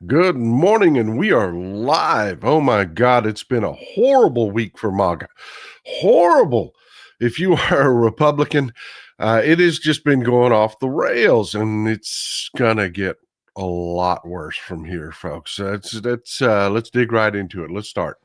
Good morning, and we are live. Oh my God, it's been a horrible week for MAGA. Horrible. If you are a Republican, it has just been going off the rails, and it's gonna get a lot worse from here, folks. Let's dig right into it. Let's start.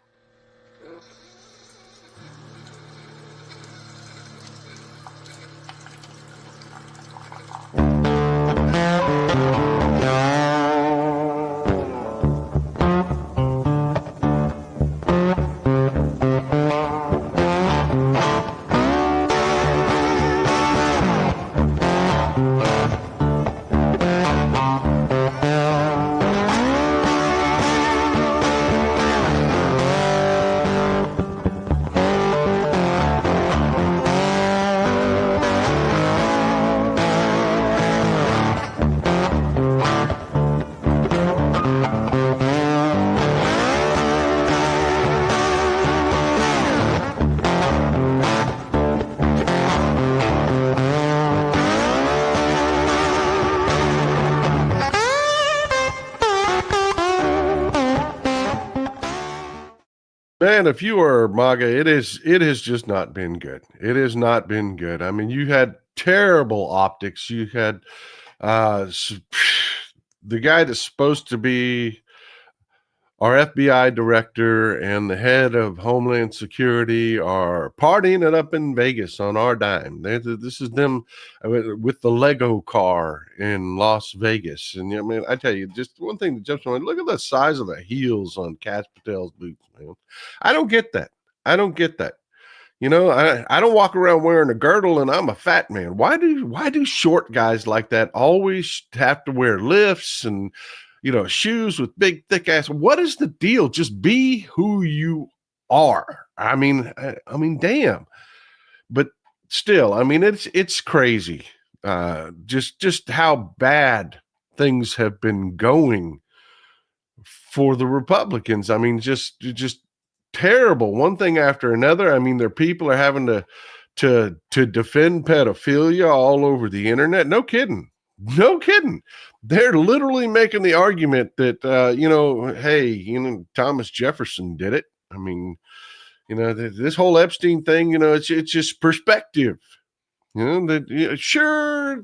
Man, if you are MAGA, it has just not been good. It has not been good. I mean, you had terrible optics. You had the guy that's supposed to be our FBI director and the head of Homeland Security are partying it up in Vegas on our dime. This is them with the Lego car in Las Vegas. And I mean, I tell you, just one thing that jumps on, look at the size of the heels on Cash Patel's boots, man. I don't get that. I don't get that. I don't walk around wearing a girdle and I'm a fat man. Why do short guys like that always have to wear lifts and shoes with big thick ass? What is the deal? Just be who you are. I mean, damn. But still, I mean, it's crazy. Just how bad things have been going for the Republicans. I mean, just terrible, one thing after another. I mean, their people are having to defend pedophilia all over the internet. No kidding. No kidding. They're literally making the argument that hey, Thomas Jefferson did it. I mean, this whole Epstein thing, it's just perspective. Sure,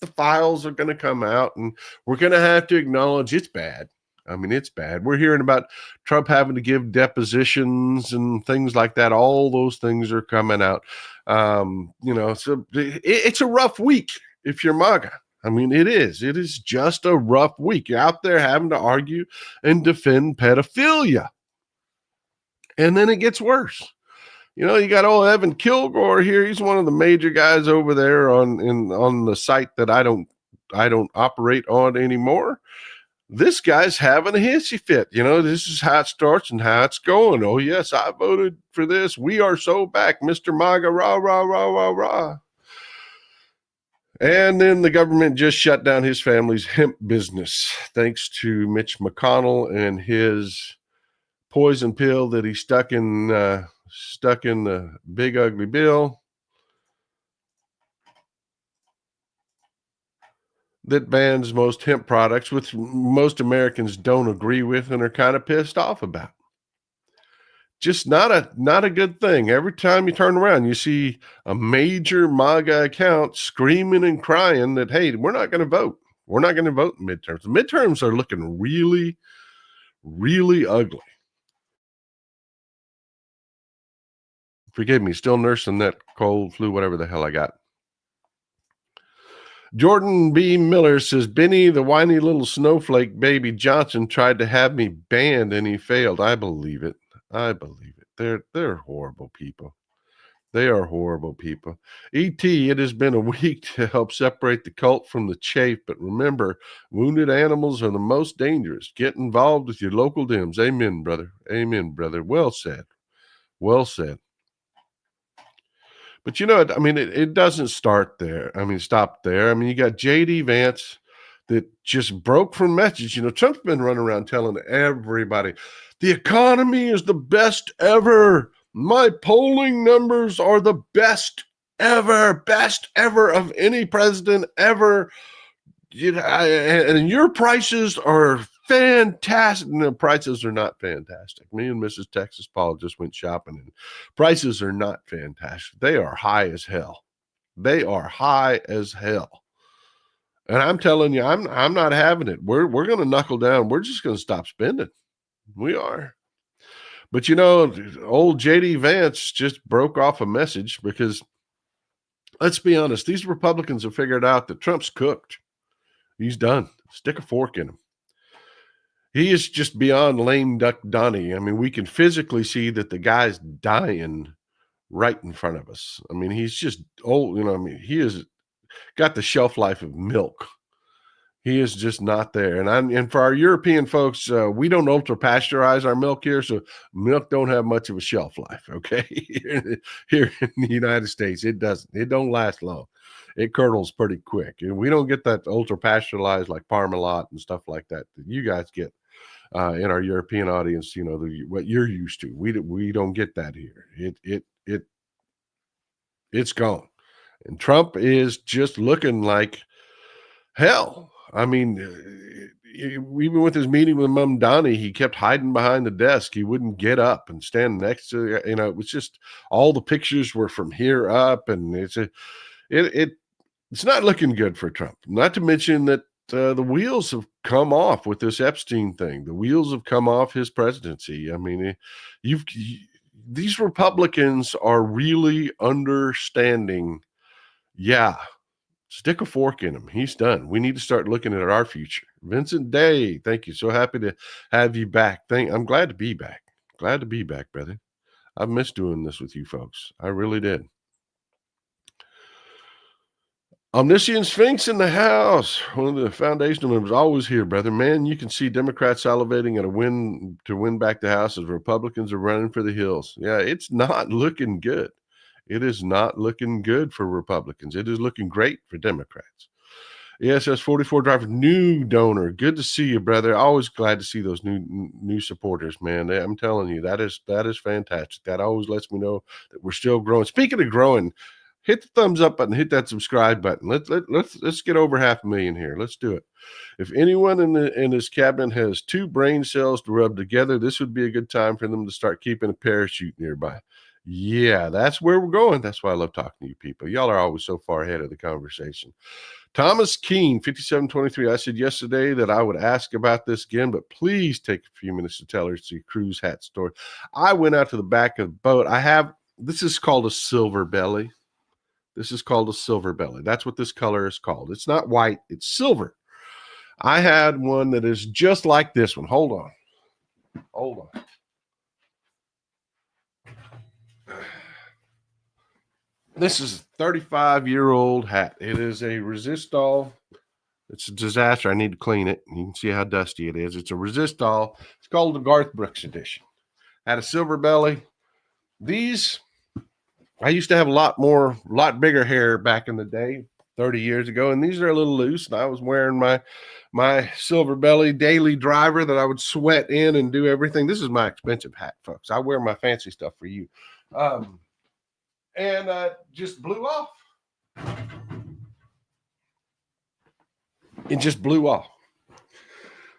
the files are going to come out, and we're going to have to acknowledge it's bad. I mean, it's bad. We're hearing about Trump having to give depositions and things like that. All those things are coming out. So it's a rough week if you're MAGA. I mean, it is. It is just a rough week. You're out there having to argue and defend pedophilia. And then it gets worse. You got old Evan Kilgore here. He's one of the major guys over there on the site that I don't operate on anymore. This guy's having a hissy fit. This is how it starts and how it's going. Oh, yes, I voted for this. We are so back, Mr. MAGA, rah, rah, rah, rah, rah. And then the government just shut down his family's hemp business, thanks to Mitch McConnell and his poison pill that he stuck in the big ugly bill that bans most hemp products, which most Americans don't agree with and are kind of pissed off about. Just not a good thing. Every time you turn around, you see a major MAGA account screaming and crying that, hey, we're not going to vote. We're not going to vote in midterms. The midterms are looking really, really ugly. Forgive me, still nursing that cold, flu, whatever the hell I got. Jordan B. Miller says, Benny, the whiny little snowflake baby Johnson tried to have me banned and he failed. I believe it. They're horrible people. They are horrible people. E.T., it has been a week to help separate the cult from the chafe, but remember, wounded animals are the most dangerous. Get involved with your local Dems. Amen, brother. Amen, brother. Well said. Well said. But it doesn't start there. Stop there. You got J.D. Vance that just broke from message. Trump's been running around telling everybody, the economy is the best ever. My polling numbers are the best ever of any president ever. And your prices are fantastic. No, prices are not fantastic. Me and Mrs. Texas Paul just went shopping, and prices are not fantastic. They are high as hell. They are high as hell. And I'm telling you, I'm not having it. We're going to knuckle down. We're just going to stop spending. We are. But old JD Vance just broke off a message because, let's be honest, these Republicans have figured out that Trump's cooked. He's done. Stick a fork in him. He is just beyond lame duck Donnie. I mean, we can physically see that the guy's dying right in front of us. I mean, he's just old. He has got the shelf life of milk. He is just not there. And for our European folks, we don't ultra pasteurize our milk here, so milk don't have much of a shelf life. Okay, here in the United States, it doesn't. It don't last long. It curdles pretty quick. And we don't get that ultra pasteurized like Parmalat and stuff like that you guys get in our European audience. What you're used to. We don't get that here. It's gone. And Trump is just looking like hell. I mean, even with his meeting with Mum Donnie, he kept hiding behind the desk. He wouldn't get up and stand next to, it was just all the pictures were from here up, and it's not looking good for Trump. Not to mention that the wheels have come off with this Epstein thing. The wheels have come off his presidency. I mean, these Republicans are really understanding. Yeah. Stick a fork in him. He's done. We need to start looking at our future. Vincent Day, thank you. So happy to have you back. I'm glad to be back. Glad to be back, brother. I've missed doing this with you folks. I really did. Omniscient Sphinx in the house. One of the foundational members, always here, brother. Man, you can see Democrats salivating at a win to win back the House as Republicans are running for the hills. Yeah, it's not looking good. It is not looking good for Republicans. It is looking great for Democrats. ESS 44 driver, new donor. Good to see you, brother. Always glad to see those new supporters, man. I'm telling you, that is fantastic. That always lets me know that we're still growing. Speaking of growing, hit the thumbs up button, hit that subscribe button. Let's get over 500,000 here. Let's do it. If anyone in this cabinet has 2 brain cells to rub together, this would be a good time for them to start keeping a parachute nearby. Yeah, that's where we're going. That's why I love talking to you people. Y'all are always so far ahead of the conversation. Thomas Keene, 5723. I said yesterday that I would ask about this again, but please take a few minutes to tell her it's a cruise hat story. I went out to the back of the boat. This is called a silver belly. This is called a silver belly. That's what this color is called. It's not white, it's silver. I had one that is just like this one. Hold on. This is a 35-year-old hat. It is a Resistol. It's a disaster. I need to clean it. You can see how dusty it is. It's a Resistol. It's called the Garth Brooks edition. Had a silver belly. These, I used to have a lot bigger hair back in the day, 30 years ago, and these are a little loose, and I was wearing my silver belly daily driver that I would sweat in and do everything. This is my expensive hat, folks. I wear my fancy stuff for you. And just blew off. It just blew off.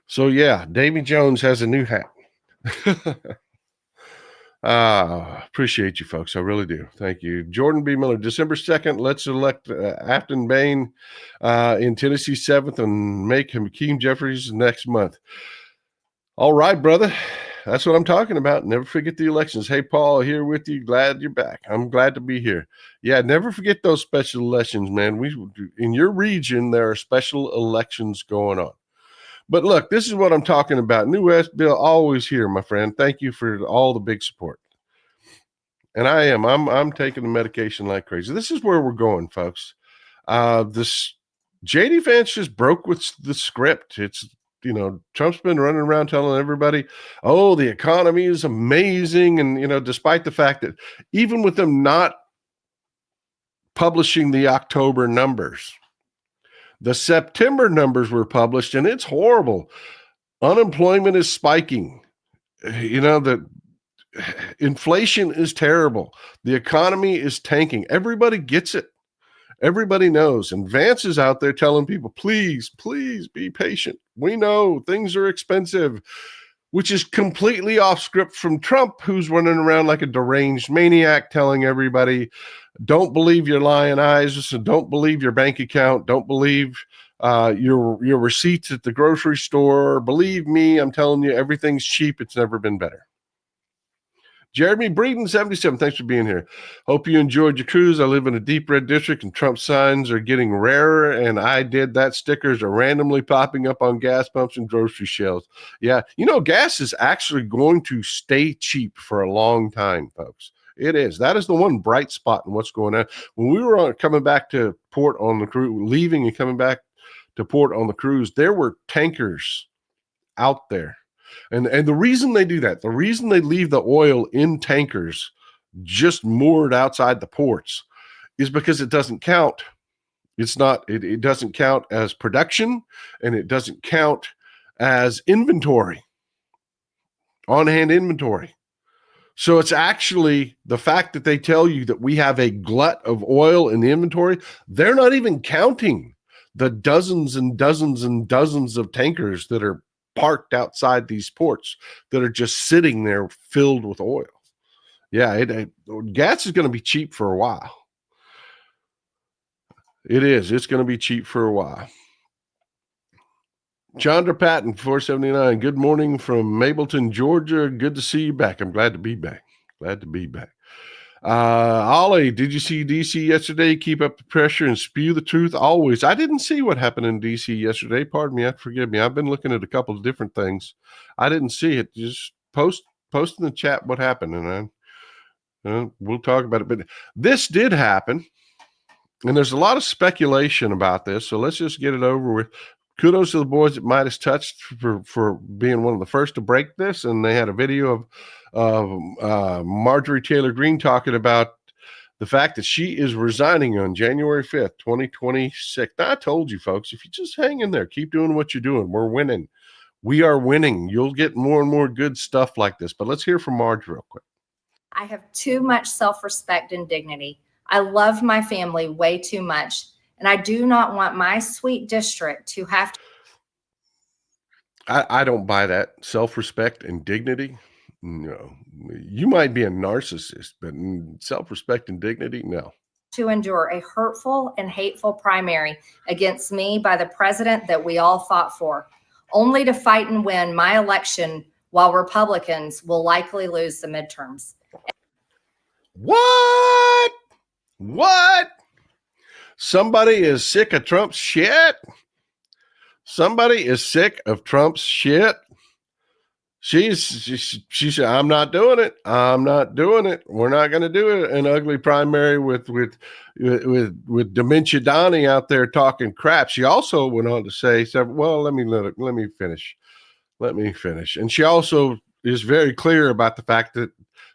So yeah, Davy Jones has a new hat. Appreciate you folks. I really do. Thank you. Jordan B. Miller, December 2nd, let's elect Afton Bain in Tennessee 7th and make Hakeem Jeffries next month. All right, brother. That's what I'm talking about. Never forget the elections. Hey, Paul, here with you. Glad you're back. I'm glad to be here. Yeah, never forget those special elections, man. In your region, there are special elections going on. But look, this is what I'm talking about. New West Bill, always here, my friend. Thank you for all the big support. And I'm taking the medication like crazy. This is where we're going, folks. This JD Vance just broke with the script. It's, Trump's been running around telling everybody, oh, the economy is amazing. And, despite the fact that even with them not publishing the October numbers, the September numbers were published, and it's horrible. Unemployment is spiking. The inflation is terrible. The economy is tanking. Everybody gets it. Everybody knows. And Vance is out there telling people, please, please be patient. We know things are expensive, which is completely off script from Trump, who's running around like a deranged maniac telling everybody, don't believe your lying eyes, don't believe your bank account, don't believe your receipts at the grocery store. Believe me, I'm telling you, everything's cheap. It's never been better. Jeremy Breeden, 77, thanks for being here. Hope you enjoyed your cruise. I live in a deep red district and Trump signs are getting rarer, and I did that. Stickers are randomly popping up on gas pumps and grocery shelves. Yeah, you know, gas is actually going to stay cheap for a long time, folks. It is. That is the one bright spot in what's going on. When we were coming back to port on the cruise, leaving and coming back to port on the cruise, there were tankers out there. And the reason they do that, the reason they leave the oil in tankers just moored outside the ports is because it doesn't count. It doesn't count as production, and it doesn't count as inventory, on-hand inventory. So it's actually the fact that they tell you that we have a glut of oil in the inventory. They're not even counting the dozens and dozens and dozens of tankers that are parked outside these ports that are just sitting there filled with oil. Yeah, gas is going to be cheap for a while. It is. It's going to be cheap for a while. Chandra Patton, 479. Good morning from Mableton, Georgia. Good to see you back. I'm glad to be back. Glad to be back. Ollie, did you see DC yesterday? Keep up the pressure and spew the truth always. I didn't see what happened in DC yesterday. Pardon me. Forgive me. I've been looking at a couple of different things. I didn't see it. Just post in the chat what happened, and we'll talk about it. But this did happen, and there's a lot of speculation about this. So let's just get it over with. Kudos to the boys at Midas Touch for being one of the first to break this. And they had a video of Marjorie Traitor Greene talking about the fact that she is resigning on January 5th, 2026. Now, I told you, folks, if you just hang in there, keep doing what you're doing, we're winning. We are winning. You'll get more and more good stuff like this. But let's hear from Marj real quick. I have too much self-respect and dignity. I love my family way too much. And I do not want my sweet district to have to. I don't buy that. Self-respect and dignity. No, you might be a narcissist, but self-respect and dignity, no. To endure a hurtful and hateful primary against me by the president that we all fought for, only to fight and win my election while Republicans will likely lose the midterms. What? Somebody is sick of Trump's shit? Somebody is sick of Trump's shit? She said, I'm not doing it. I'm not doing it. We're not going to do it. An ugly primary with Dementia Donnie out there talking crap. She also went on to say, well, let me finish. And she also is very clear about the fact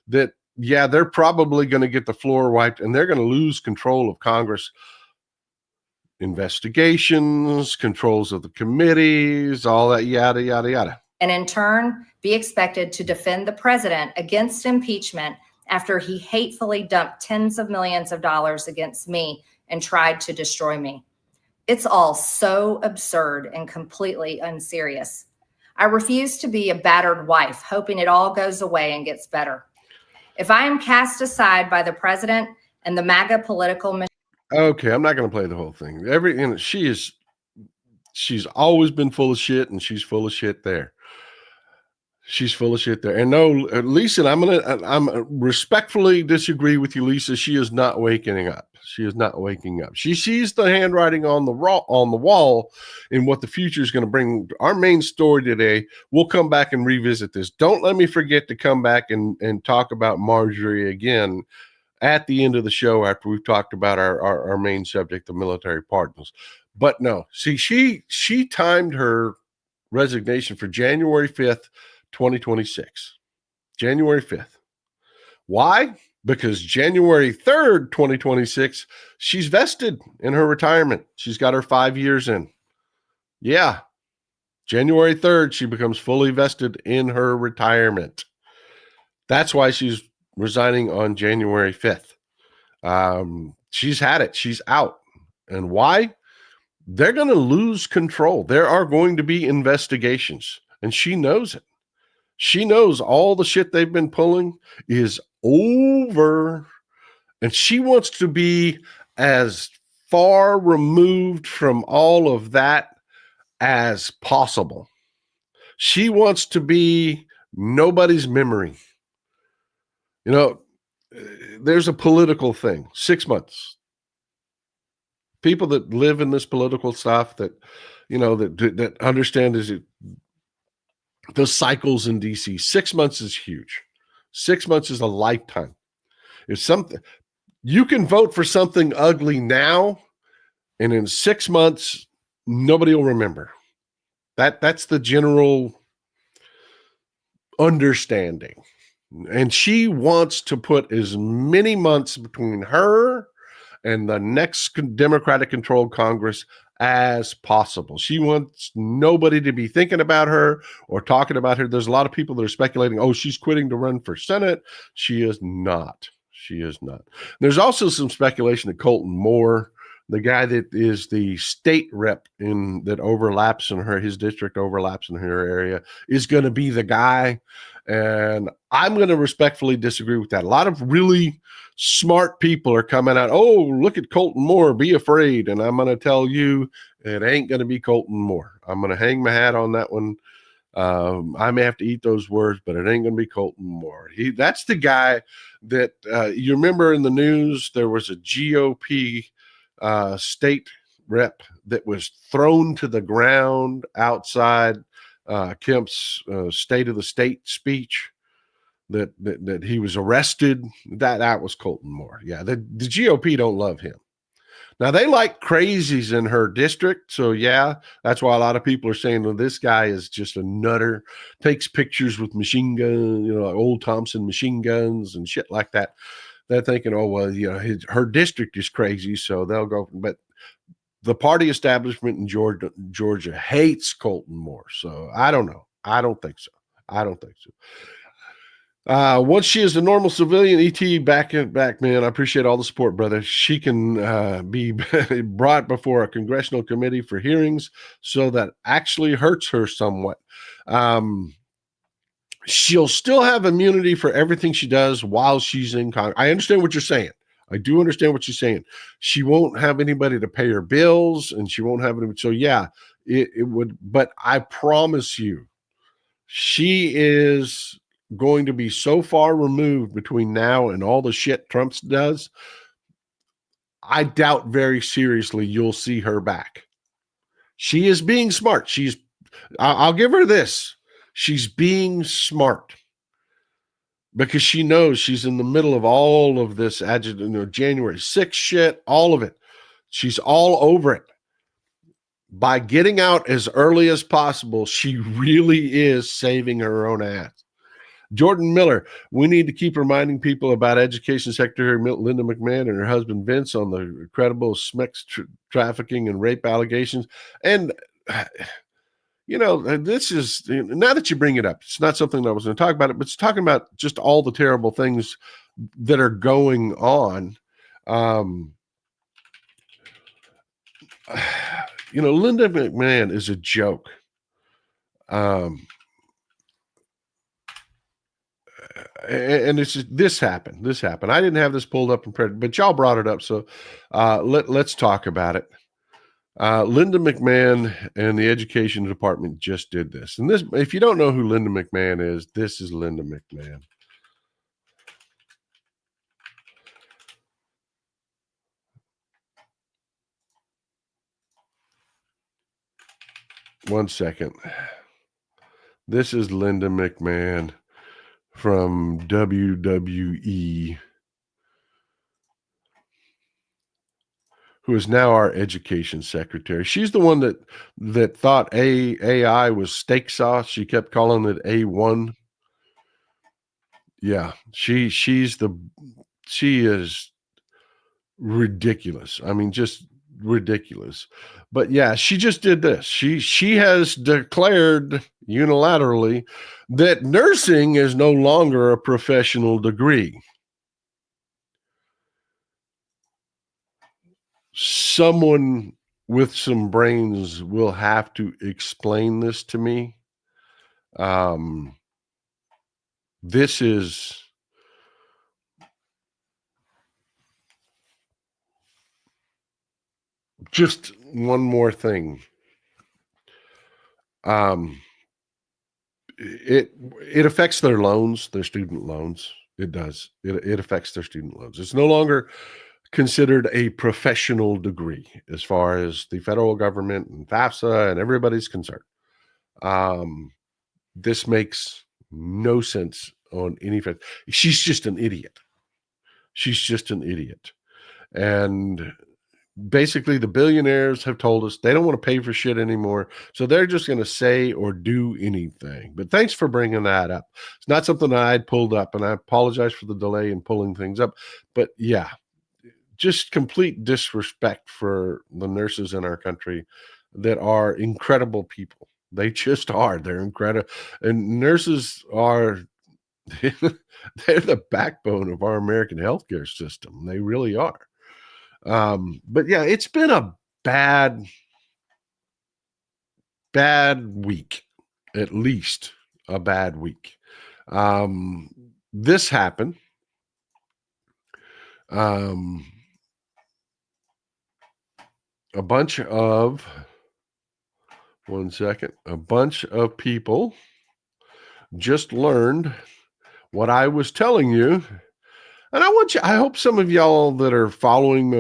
that yeah, they're probably going to get the floor wiped and they're going to lose control of Congress investigations, controls of the committees, all that yada, yada, yada. And in turn, be expected to defend the president against impeachment after he hatefully dumped tens of millions of dollars against me and tried to destroy me. It's all so absurd and completely unserious. I refuse to be a battered wife, hoping it all goes away and gets better. If I am cast aside by the president and the MAGA political machine. Okay, I'm not going to play the whole thing. She's always been full of shit, and she's full of shit there. She's full of shit there. And no, Lisa, I'm respectfully disagree with you, Lisa. She is not waking up. She is not waking up. She sees the handwriting on the wall in what the future is going to bring. Our main story today, we'll come back and revisit this. Don't let me forget to come back and talk about Marjorie again at the end of the show after we've talked about our main subject, the military pardons. But no, see, she timed her resignation for January 5th, 2026. January 5th. Why? Because January 3rd, 2026, she's vested in her retirement. She's got her 5 years in. Yeah. January 3rd, she becomes fully vested in her retirement. That's why she's resigning on January 5th. She's had it. She's out. And why? They're going to lose control. There are going to be investigations, and she knows it. She knows all the shit they've been pulling is over, and she wants to be as far removed from all of that as possible. She wants to be nobody's memory. You know, there's a political thing, 6 months. People that live in this political stuff that, that understand those cycles in DC, 6 months is huge. 6 months is a lifetime. If something, you can vote for something ugly now, and in 6 months, nobody will remember. That's the general understanding. And she wants to put as many months between her and the next Democratic controlled Congress as possible. She wants nobody to be thinking about her or talking about her. There's a lot of people that are speculating, oh, she's quitting to run for Senate. She is not. She is not. There's also some speculation that Colton Moore, the guy that is the state rep that overlaps in his district overlaps in her area, is going to be the guy. And I'm going to respectfully disagree with that. A lot of really smart people are coming out, oh, look at Colton Moore, be afraid. And I'm going to tell you, it ain't going to be Colton Moore. I'm going to hang my hat on that one. I may have to eat those words, but it ain't going to be Colton Moore. That's the guy that you remember in the news, there was a GOP state rep that was thrown to the ground outside Kemp's State of the State speech, that he was arrested. That was Colton Moore. Yeah, the GOP don't love him. Now, they like crazies in her district. So, yeah, that's why a lot of people are saying, well, this guy is just a nutter, takes pictures with machine guns, like old Thompson machine guns and shit like that. They're thinking, oh, well, her district is crazy, so they'll go. But the party establishment in Georgia hates Colton Moore. So I don't know. I don't think so. Once she is a normal civilian, ET, back, man. I appreciate all the support, brother. She can be brought before a congressional committee for hearings, so that actually hurts her somewhat. She'll still have immunity for everything she does while she's in Congress. I understand what you're saying. I do understand what you're saying. She won't have anybody to pay her bills, and she won't have anybody. So yeah, it would. But I promise you, she is going to be so far removed between now and all the shit Trump does. I doubt very seriously you'll see her back. She is being smart. I'll give her this. She's being smart because she knows she's in the middle of all of this January 6th shit, all of it. She's all over it. By getting out as early as possible, she really is saving her own ass. Jordan Miller, we need to keep reminding people about Education Secretary Linda McMahon and her husband Vince on the incredible Musks trafficking and rape allegations. And this is, now that you bring it up, it's not something that I was going to talk about it, but it's talking about just all the terrible things that are going on. Linda McMahon is a joke. And it's just, this happened. I didn't have this pulled up but y'all brought it up. So let's talk about it. Linda McMahon and the education department just did this. And this, if you don't know who Linda McMahon is, this is Linda McMahon. One second. This is Linda McMahon from WWE, who is now our education secretary. She's the one that thought AI was steak sauce. She kept calling it A1. Yeah, she is ridiculous. I mean, just ridiculous. But yeah, she just did this. She has declared unilaterally that nursing is no longer a professional degree. someone with some brains will have to explain this to me. This is just one more thing. It affects their loans, their student loans. It does. It affects their student loans. It's no longer considered a professional degree as far as the federal government and FAFSA and everybody's concerned. This makes no sense on any front. She's just an idiot. She's just an idiot. And basically the billionaires have told us they don't want to pay for shit anymore. So they're just going to say or do anything. But thanks for bringing that up. It's not something that I'd pulled up, and I apologize for the delay in pulling things up. But yeah, just complete disrespect for the nurses in our country that are incredible people. They just are. They're incredible. And nurses are, they're the backbone of our American healthcare system. They really are. But yeah, it's been a bad week, at least a bad week. This happened. A bunch of people just learned what I was telling you. And I hope some of y'all that are following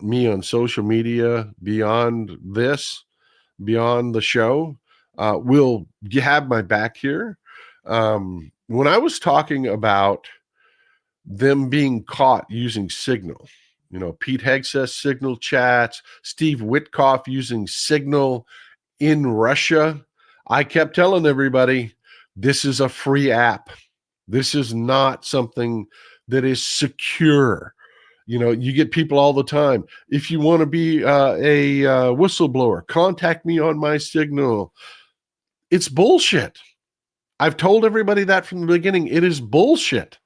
me on social media beyond the show, will have my back here. When I was talking about them being caught using Signal, Pete Hegseth Signal chats, Steve Witkoff using Signal in Russia, I kept telling everybody, this is a free app. This is not something that is secure. You get people all the time. If you want to be a whistleblower, contact me on my Signal. It's bullshit. I've told everybody that from the beginning. It is bullshit.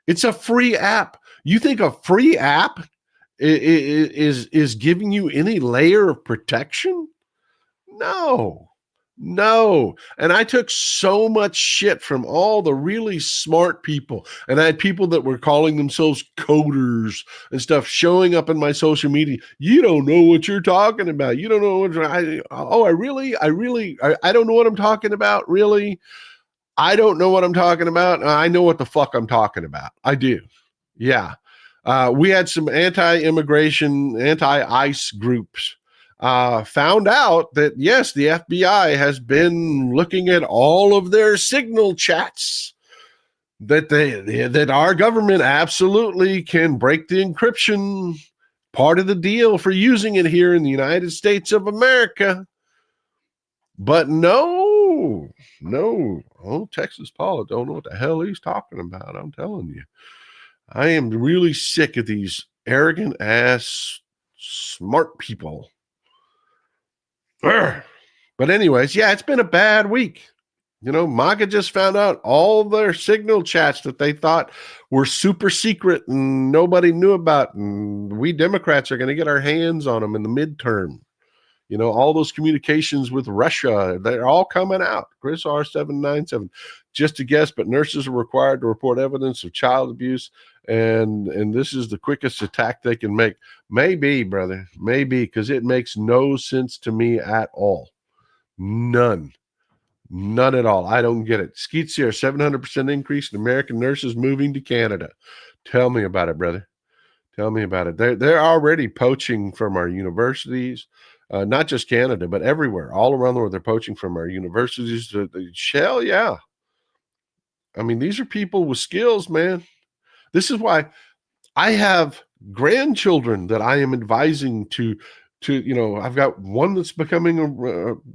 It's a free app. You think a free app is giving you any layer of protection? No. And I took so much shit from all the really smart people. And I had people that were calling themselves coders and stuff showing up in my social media. You don't know what you're talking about. You don't know what I don't know what I'm talking about. Really? I don't know what I'm talking about. I know what the fuck I'm talking about. I do. Yeah. We had some anti-immigration, anti-ICE groups found out that, yes, the FBI has been looking at all of their Signal chats, that our government absolutely can break the encryption part of the deal for using it here in the United States of America. But no. Oh, Texas Paul, I don't know what the hell he's talking about. I'm telling you. I am really sick of these arrogant ass smart people. But anyways, yeah, it's been a bad week. MAGA just found out all their Signal chats that they thought were super secret and nobody knew about. And we Democrats are going to get our hands on them in the midterm. All those communications with Russia, they're all coming out. Chris R797, just a guess, but nurses are required to report evidence of child abuse. And this is the quickest attack they can make. Maybe, brother, maybe, because it makes no sense to me at all. None at all. I don't get it. Skeet Sear, 700% increase in American nurses moving to Canada. Tell me about it, brother. Tell me about it. They're already poaching from our universities, not just Canada, but everywhere, all around the world. They're poaching from our universities. Hell yeah. I mean, these are people with skills, man. This is why I have grandchildren that I am advising to I've got one that's becoming a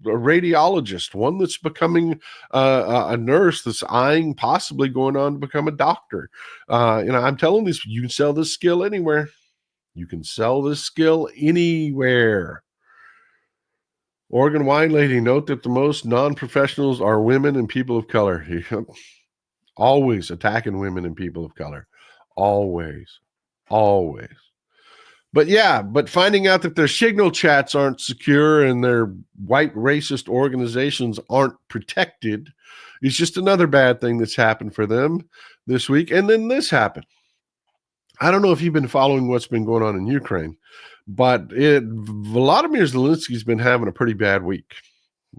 radiologist, one that's becoming a nurse, that's eyeing possibly going on to become a doctor. I'm telling this, you can sell this skill anywhere. You can sell this skill anywhere. Oregon wine lady, note that the most non-professionals are women and people of color. Always attacking women and people of color. Always. But yeah, but finding out that their signal chats aren't secure and their white racist organizations aren't protected is just another bad thing that's happened for them this week. And then this happened. I don't know if you've been following what's been going on in Ukraine, but Volodymyr Zelensky's been having a pretty bad week.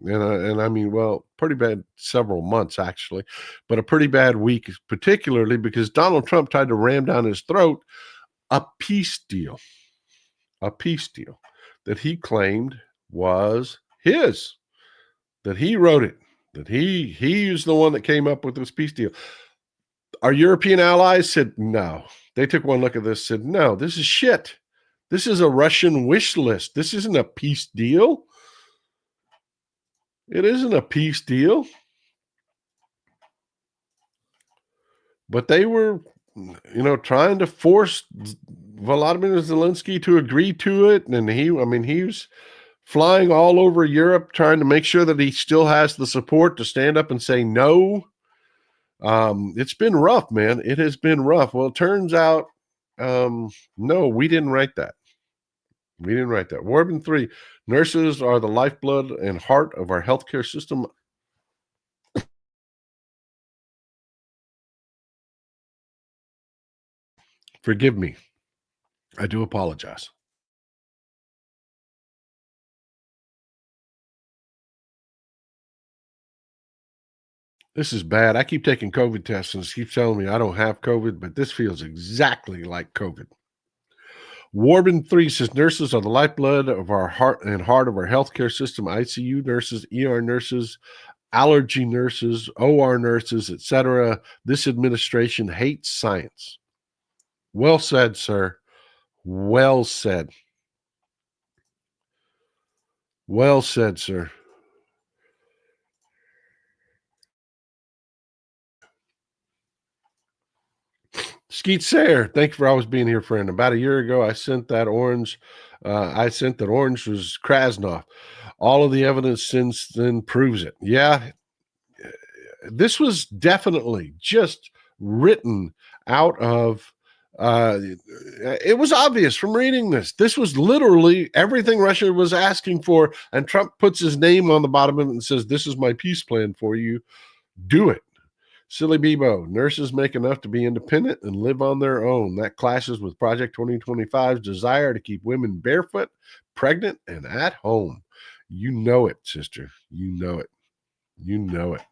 And I mean, well, pretty bad several months, actually, but a pretty bad week, particularly because Donald Trump tried to ram down his throat a peace deal that he claimed was his, that he wrote it, that he was the one that came up with this peace deal. Our European allies said no. They took one look at this, said, no, this is shit. This is a Russian wish list. This isn't a peace deal. It isn't a peace deal. But they were, trying to force Volodymyr Zelensky to agree to it. And he was flying all over Europe trying to make sure that he still has the support to stand up and say no. It's been rough, man. It has been rough. Well, it turns out, no, we didn't write that. We didn't write that. Warbin 3, nurses are the lifeblood and heart of our healthcare system. Forgive me. I do apologize. This is bad. I keep taking COVID tests and it keeps telling me I don't have COVID, but this feels exactly like COVID. Warbin 3 says nurses are the lifeblood of our heart and heart of our healthcare system. ICU nurses, ER nurses, allergy nurses, OR nurses, etc. This administration hates science. Well said, sir. Well said. Well said, sir. Skeet Sayer, thank you for always being here, friend. About a year ago, I sent that orange. That orange was Krasnov. All of the evidence since then proves it. Yeah, this was definitely just written out of. It was obvious from reading this. This was literally everything Russia was asking for, and Trump puts his name on the bottom of it and says, "This is my peace plan for you. Do it." Silly Bebo, nurses make enough to be independent and live on their own. That clashes with Project 2025's desire to keep women barefoot, pregnant, and at home. You know it, sister. You know it. You know it.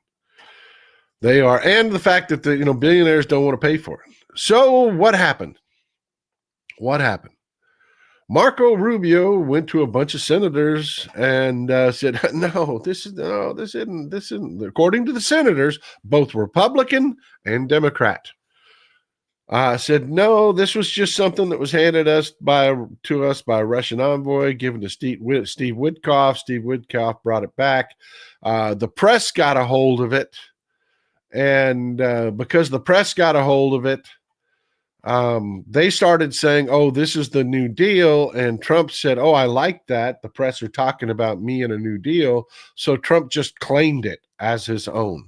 They are. And the fact that the billionaires don't want to pay for it. So what happened? What happened? Marco Rubio went to a bunch of senators and said, no, this isn't. According to the senators, both Republican and Democrat, said, no, this was just something that was handed to us by a Russian envoy, given to Steve Witkoff. Steve Witkoff brought it back. The press got a hold of it. And because the press got a hold of it, they started saying, oh, this is the New Deal. And Trump said, oh, I like that. The press are talking about me and a New Deal. So Trump just claimed it as his own.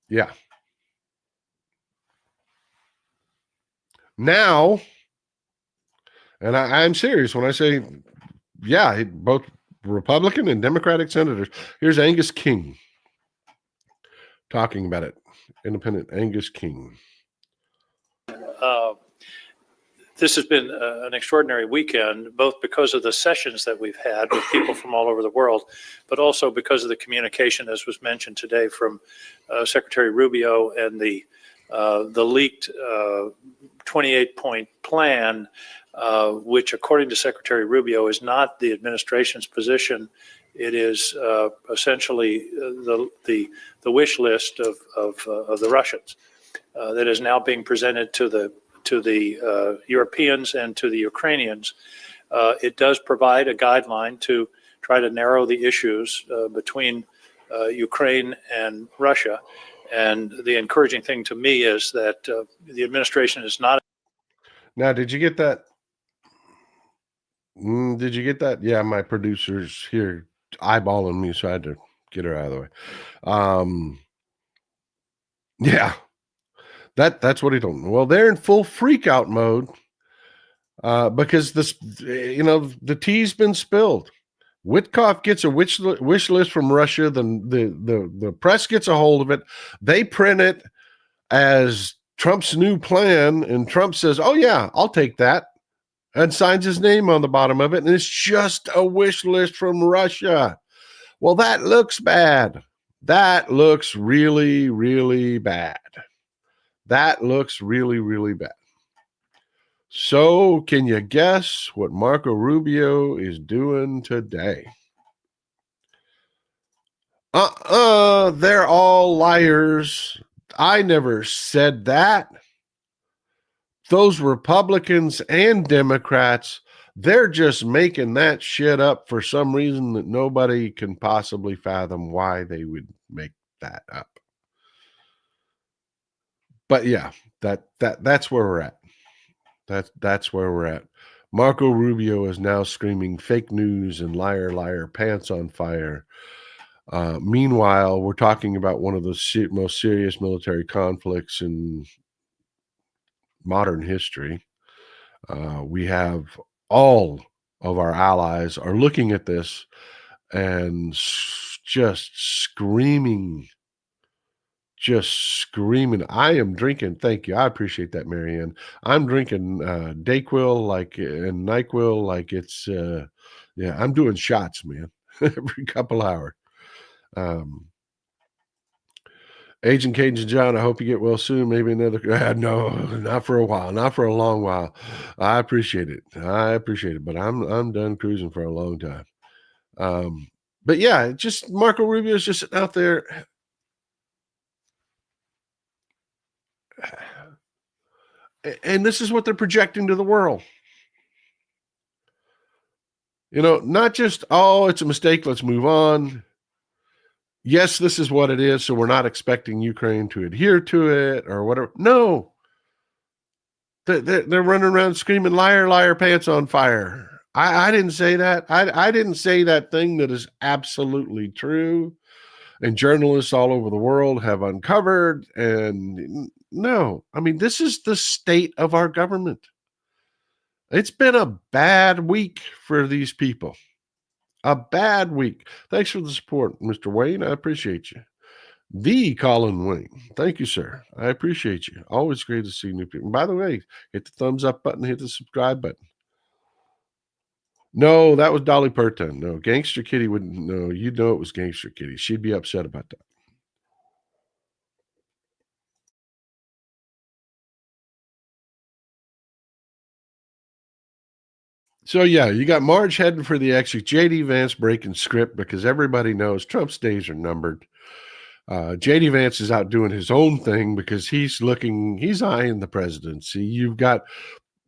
Yeah. Now, and I'm serious when I say, yeah, both Republican and Democratic senators. Here's Angus King talking about it. Independent Angus King. This has been an extraordinary weekend, both because of the sessions that we've had with people from all over the world, but also because of the communication, as was mentioned today, from Secretary Rubio and the leaked 28-point plan, which, according to Secretary Rubio, is not the administration's position. It is essentially the wish list of the Russians that is now being presented to the Europeans and to the Ukrainians. It does provide a guideline to try to narrow the issues between Ukraine and Russia. And the encouraging thing to me is that the administration is not. Now, did you get that? Did you get that? Yeah, my producer's here eyeballing me, so I had to get her out of the way. Yeah. That's what he told them. Well, they're in full freak out mode because the tea's been spilled. Witkoff gets a wish list from Russia. The press gets a hold of it. They print it as Trump's new plan, and Trump says, "Oh yeah, I'll take that," and signs his name on the bottom of it. And it's just a wish list from Russia. Well, that looks bad. That looks really, really bad. That looks really, really bad. So, can you guess what Marco Rubio is doing today? They're all liars. I never said that. Those Republicans and Democrats, they're just making that shit up for some reason that nobody can possibly fathom why they would make that up. But yeah, that's where we're at. That's where we're at. Marco Rubio is now screaming fake news and liar, liar, pants on fire. Meanwhile, we're talking about one of the most serious military conflicts in modern history. We have all of our allies are looking at this and just screaming. I am drinking. Thank you. I appreciate that, Marianne. I'm drinking Dayquil and NyQuil like it's I'm doing shots, man, every couple hours. Agent Cajun John, I hope you get well soon. Maybe another. No, not for a while. Not for a long while. I appreciate it. But I'm done cruising for a long time. But yeah, just Marco Rubio is just out there. And this is what they're projecting to the world. Not just, oh, it's a mistake, let's move on. Yes, this is what it is, so we're not expecting Ukraine to adhere to it or whatever. No. They're running around screaming, liar, liar, pants on fire. I didn't say that. I didn't say that thing that is absolutely true. And journalists all over the world have uncovered. And no, I mean, this is the state of our government. It's been a bad week for these people. A bad week. Thanks for the support, Mr. Wayne. I appreciate you. The Colin Wayne. Thank you, sir. I appreciate you. Always great to see new people. By the way, hit the thumbs up button, hit the subscribe button. No, that was Dolly Parton. No, Gangster Kitty wouldn't. No, it was Gangster Kitty. She'd be upset about that. So, yeah, you got Marj heading for the exit. J.D. Vance breaking script because everybody knows Trump's days are numbered. J.D. Vance is out doing his own thing because he's eyeing the presidency. You've got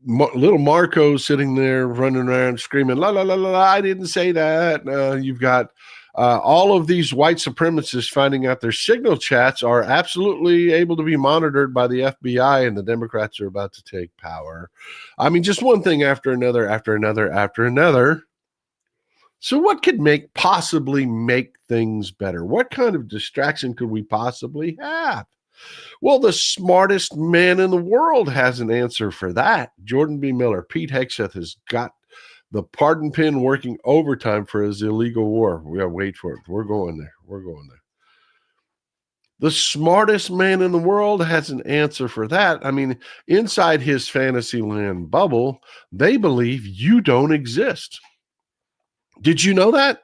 little Marco sitting there running around screaming, la, la, la, la, I didn't say that. You've got all of these white supremacists finding out their signal chats are absolutely able to be monitored by the FBI, and the Democrats are about to take power. I mean, just one thing after another, after another, after another. So what could possibly make things better? What kind of distraction could we possibly have? Well, the smartest man in the world has an answer for that. Jordan B. Miller, Pete Hegseth has got the pardon pin working overtime for his illegal war. We gotta wait for it. We're going there. The smartest man in the world has an answer for that. I mean, inside his Fantasyland bubble, they believe you don't exist. Did you know that?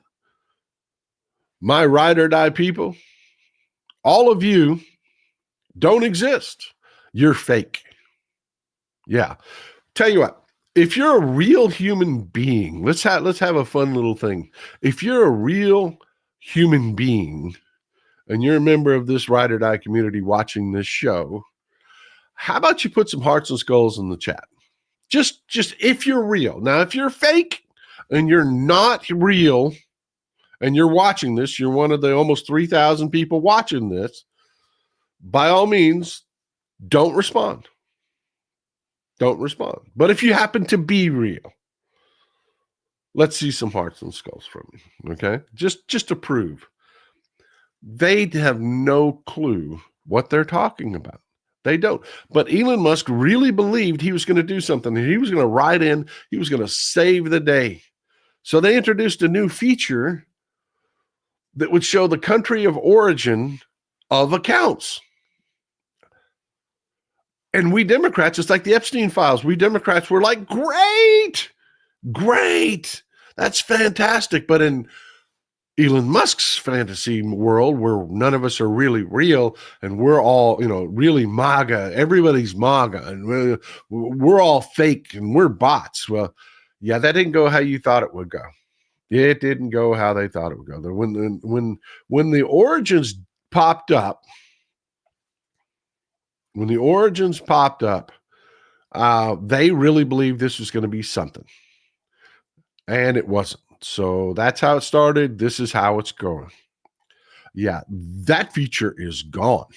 My ride or die people, all of you don't exist. You're fake. Yeah. Tell you what, if you're a real human being, let's have a fun little thing. If you're a real human being and you're a member of this ride or die community watching this show, how about you put some hearts and skulls in the chat? Just if you're real. Now, if you're fake and you're not real and you're watching this, you're one of the almost 3,000 people watching this, by all means, don't respond. Don't respond. But if you happen to be real, let's see some hearts and skulls from you, okay? Just to prove. They have no clue what they're talking about. They don't. But Elon Musk really believed he was going to do something. He was going to ride in. He was going to save the day. So they introduced a new feature that would show the country of origin of accounts. And we Democrats, it's like the Epstein files. We Democrats were like, great, that's fantastic. But in Elon Musk's fantasy world, where none of us are really real, and we're all, really MAGA, everybody's MAGA, and we're all fake and we're bots. Well, yeah, that didn't go how you thought it would go. It didn't go how they thought it would go. When the origins popped up, they really believed this was going to be something, and it wasn't. So that's how it started. This is how it's going. Yeah, that feature is gone.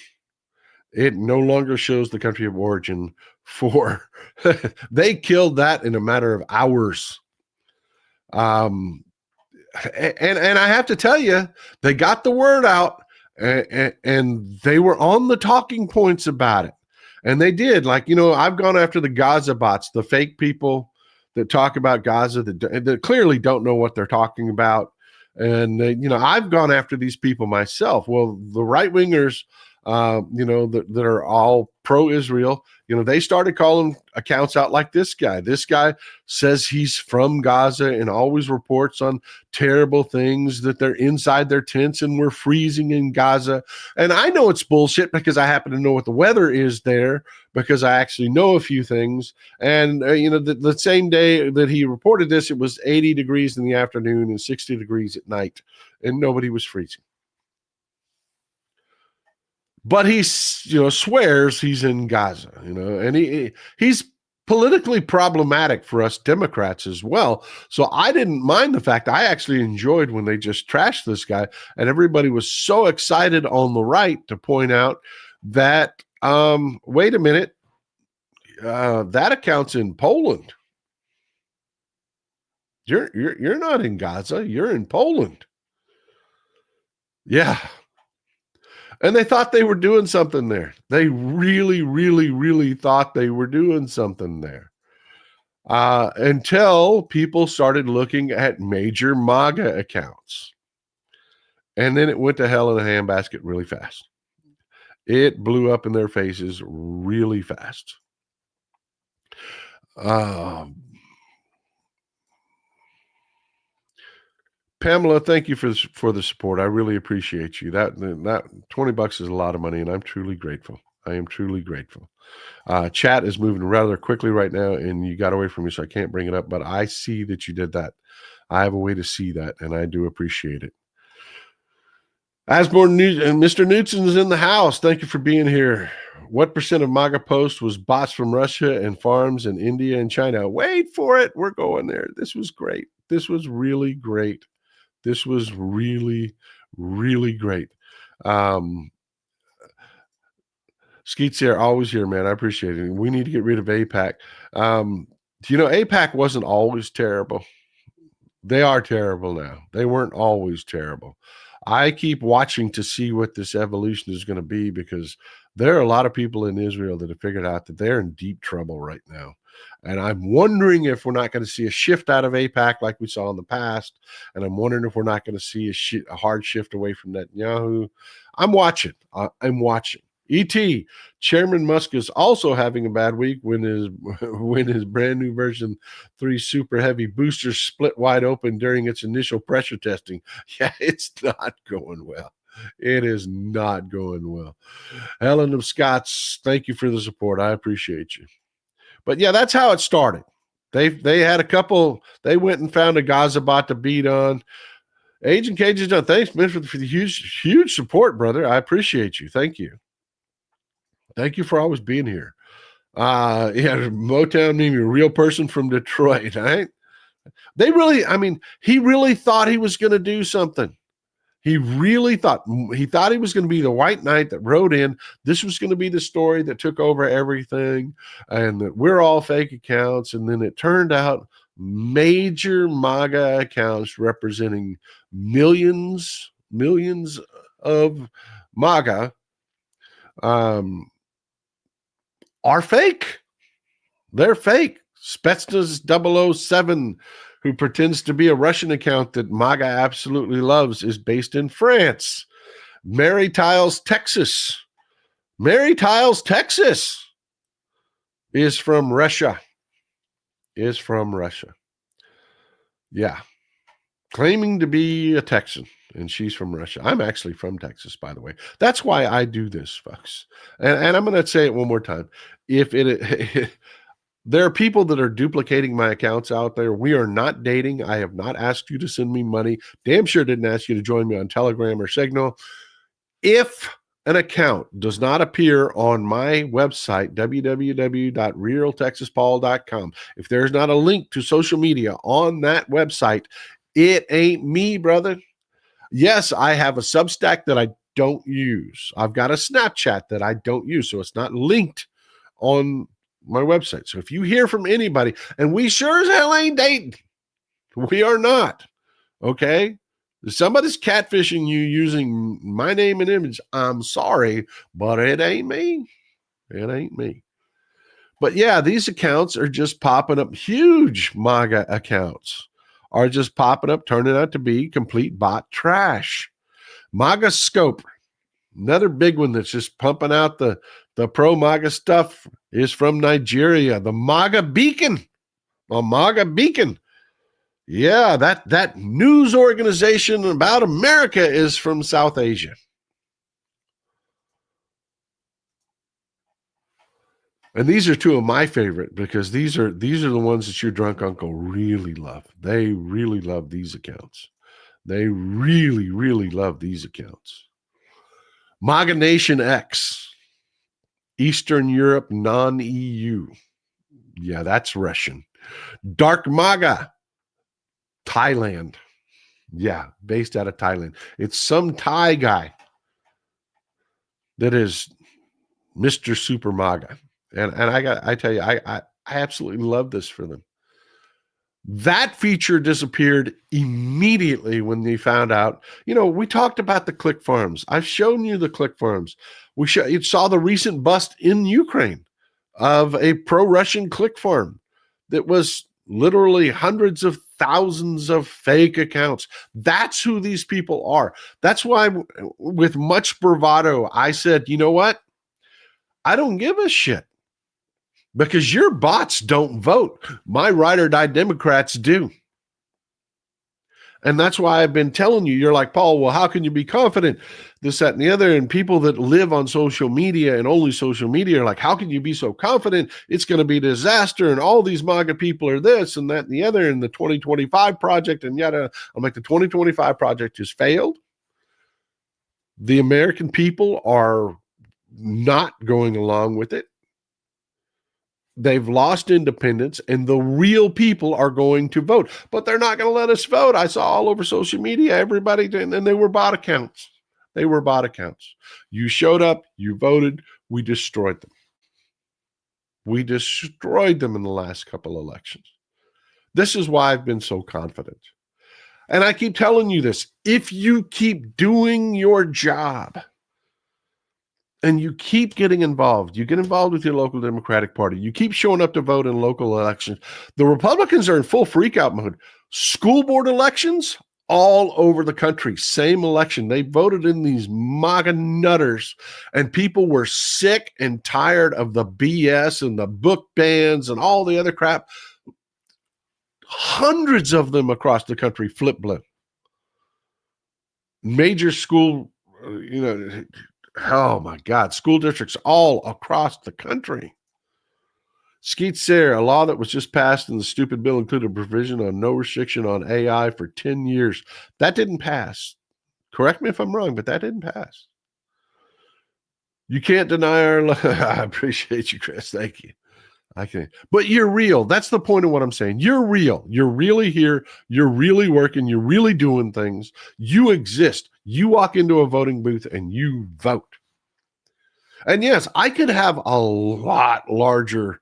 It no longer shows the country of origin for, they killed that in a matter of hours. And I have to tell you, they got the word out, and they were on the talking points about it. And they did. Like, I've gone after the Gaza bots, the fake people that talk about Gaza that clearly don't know what they're talking about. And, I've gone after these people myself. Well, the right wingers, that are all pro-Israel, they started calling accounts out like this guy. This guy says he's from Gaza and always reports on terrible things, that they're inside their tents and we're freezing in Gaza. And I know it's bullshit because I happen to know what the weather is there, because I actually know a few things. And, the same day that he reported this, it was 80 degrees in the afternoon and 60 degrees at night, and nobody was freezing. But he, swears he's in Gaza, and he's politically problematic for us Democrats as well. So I didn't mind the fact. I actually enjoyed when they just trashed this guy, and everybody was so excited on the right to point out that, wait a minute, that account's in Poland. You're not in Gaza. You're in Poland. Yeah. And they thought they were doing something there. They really, really, really thought they were doing something there. Until people started looking at major MAGA accounts. And then it went to hell in a handbasket really fast. It blew up in their faces really fast. Pamela, thank you for the support. I really appreciate you. That $20 is a lot of money, and I'm truly grateful. I am truly grateful. Chat is moving rather quickly right now, and you got away from me, so I can't bring it up, but I see that you did that. I have a way to see that, and I do appreciate it. Asborn and Mr. Newton's in the house. Thank you for being here. What % of MAGA posts was bots from Russia and farms in India and China? Wait for it. We're going there. This was great. This was really great. This was really, really great. Skeet's here, always here, man. I appreciate it. We need to get rid of AIPAC. AIPAC wasn't always terrible. They are terrible now. They weren't always terrible. I keep watching to see what this evolution is going to be, because there are a lot of people in Israel that have figured out that they're in deep trouble right now. And I'm wondering if we're not going to see a shift out of AIPAC like we saw in the past. And I'm wondering if we're not going to see a hard shift away from Netanyahu. I'm watching. E.T. Chairman Musk is also having a bad week when his brand new version 3 super heavy booster split wide open during its initial pressure testing. Yeah, it's not going well. It is not going well. Helen of Scots, thank you for the support. I appreciate you. But yeah, that's how it started. They had a couple. They went and found a Gaza bot to beat on. Agent Cage is done. Thanks, man, for the huge support, brother. I appreciate you. Thank you. Thank you for always being here. Motown meme, a real person from Detroit, right? He really thought he was going to do something. He really thought he was going to be the white knight that rode in. This was going to be the story that took over everything, and that we're all fake accounts. And then it turned out major MAGA accounts representing millions of MAGA are fake. They're fake. Spetsnaz 007, who pretends to be a Russian account that MAGA absolutely loves, is based in France. Mary Tiles, Texas. Mary Tiles, Texas is from Russia. Yeah. Claiming to be a Texan, and she's from Russia. I'm actually from Texas, by the way. That's why I do this, folks. And I'm going to say it one more time. If it there are people that are duplicating my accounts out there. We are not dating. I have not asked you to send me money. Damn sure didn't ask you to join me on Telegram or Signal. If an account does not appear on my website, www.realtexaspaul.com, if there's not a link to social media on that website, it ain't me, brother. Yes, I have a Substack that I don't use. I've got a Snapchat that I don't use, so it's not linked on my website. So if you hear from anybody, and we sure as hell ain't dating, we are not, okay? If somebody's catfishing you using my name and image, I'm sorry, but it ain't me. It ain't me. But yeah, these accounts are just popping up. Huge MAGA accounts are just popping up, turning out to be complete bot trash. MAGA Scope, another big one that's just pumping out the pro-MAGA stuff, is from Nigeria. The MAGA Beacon. A MAGA Beacon. Yeah, that news organization about America is from South Asia. And these are two of my favorite, because these are the ones that your drunk uncle really love. They really love these accounts. They really, really love these accounts. MAGA Nation X. Eastern Europe, non-EU. Yeah, that's Russian. Dark MAGA, Thailand. Yeah, based out of Thailand. It's some Thai guy that is Mr. Super MAGA. And I tell you, I absolutely love this for them. That feature disappeared immediately when they found out. You know, we talked about the click farms. I've shown you the click farms. You saw the recent bust in Ukraine of a pro-Russian click farm that was literally hundreds of thousands of fake accounts. That's who these people are. That's why, with much bravado, I said, you know what? I don't give a shit, because your bots don't vote. My ride or die Democrats do. And that's why I've been telling you, you're like, Paul, well, how can you be confident? This, that, and the other. And people that live on social media and only social media are like, how can you be so confident? It's going to be a disaster. And all these MAGA people are this and that and the other. And the 2025 project and yada. I'm like, the 2025 project has failed. The American people are not going along with it. They've lost independence, and the real people are going to vote, but they're not going to let us vote. I saw all over social media, everybody, and they were bot accounts. They were bot accounts. You showed up, you voted, we destroyed them. We destroyed them in the last couple of elections. This is why I've been so confident. And I keep telling you this, if you keep doing your job, and you keep getting involved, you get involved with your local Democratic Party, you keep showing up to vote in local elections. The Republicans are in full freakout mode. School board elections all over the country, same election. They voted in these MAGA nutters, and people were sick and tired of the BS and the book bans and all the other crap. Hundreds of them across the country flip blue. Major school, oh my God, school districts all across the country. Skeet Sayre, a law that was just passed in the stupid bill included a provision on no restriction on AI for 10 years. That didn't pass. Correct me if I'm wrong, but that didn't pass. You can't deny our I appreciate you, Chris. Thank you. I can, but you're real. That's the point of what I'm saying. You're real. You're really here. You're really working. You're really doing things. You exist. You walk into a voting booth and you vote. And yes, I could have a lot larger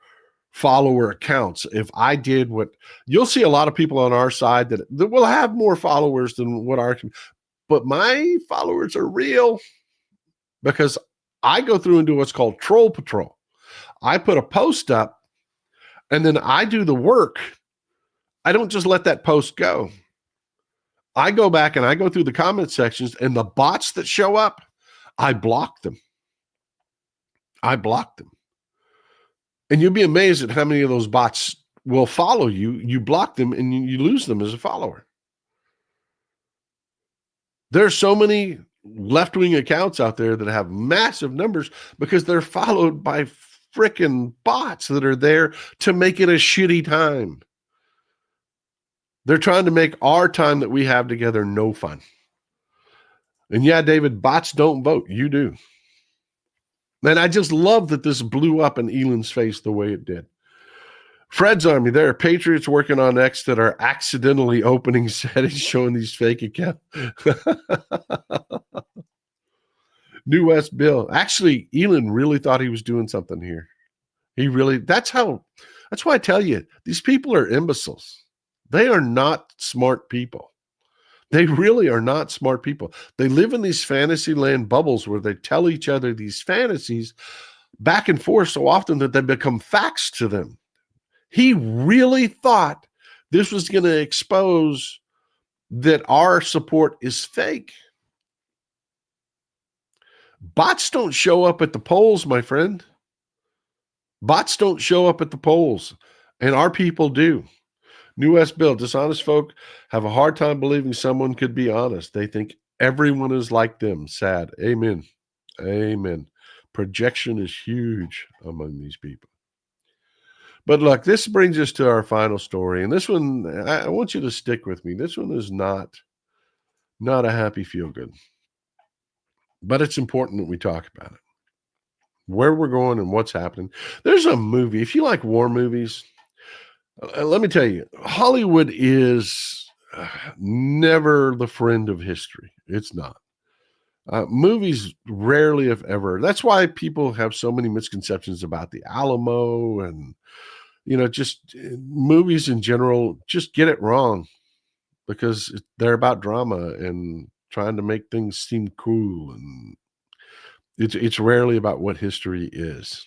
follower accounts if I did what you'll see. A lot of people on our side that will have more followers than what our, but my followers are real because I go through and do what's called troll patrol. I put a post up and then I do the work. I don't just let that post go. I go back and I go through the comment sections, and the bots that show up, I block them. I block them. And you'll be amazed at how many of those bots will follow you. You block them and you lose them as a follower. There are so many left-wing accounts out there that have massive numbers because they're followed by freaking bots that are there to make it a shitty time. They're trying to make our time that we have together no fun. And yeah, David, bots don't vote. You do. And I just love that this blew up in Elon's face the way it did. Fred's Army, there are patriots working on X that are accidentally opening settings showing these fake accounts. New West Bill. Actually, Elon really thought he was doing something here. That's why I tell you, these people are imbeciles. They are not smart people. They really are not smart people. They live in these fantasy land bubbles where they tell each other these fantasies back and forth so often that they become facts to them. He really thought this was going to expose that our support is fake. Bots don't show up at the polls, my friend. Bots don't show up at the polls, and our people do. New West Bill, dishonest folk have a hard time believing someone could be honest. They think everyone is like them. Sad. Amen. Amen. Projection is huge among these people. But look, this brings us to our final story. And this one, I want you to stick with me. This one is not a happy feel-good. But it's important that we talk about it. Where we're going and what's happening. There's a movie. If you like war movies, let me tell you, Hollywood is never the friend of history. It's not. Movies rarely, if ever. That's why people have so many misconceptions about the Alamo and, just movies in general. Just get it wrong because they're about drama and trying to make things seem cool. And it's rarely about what history is.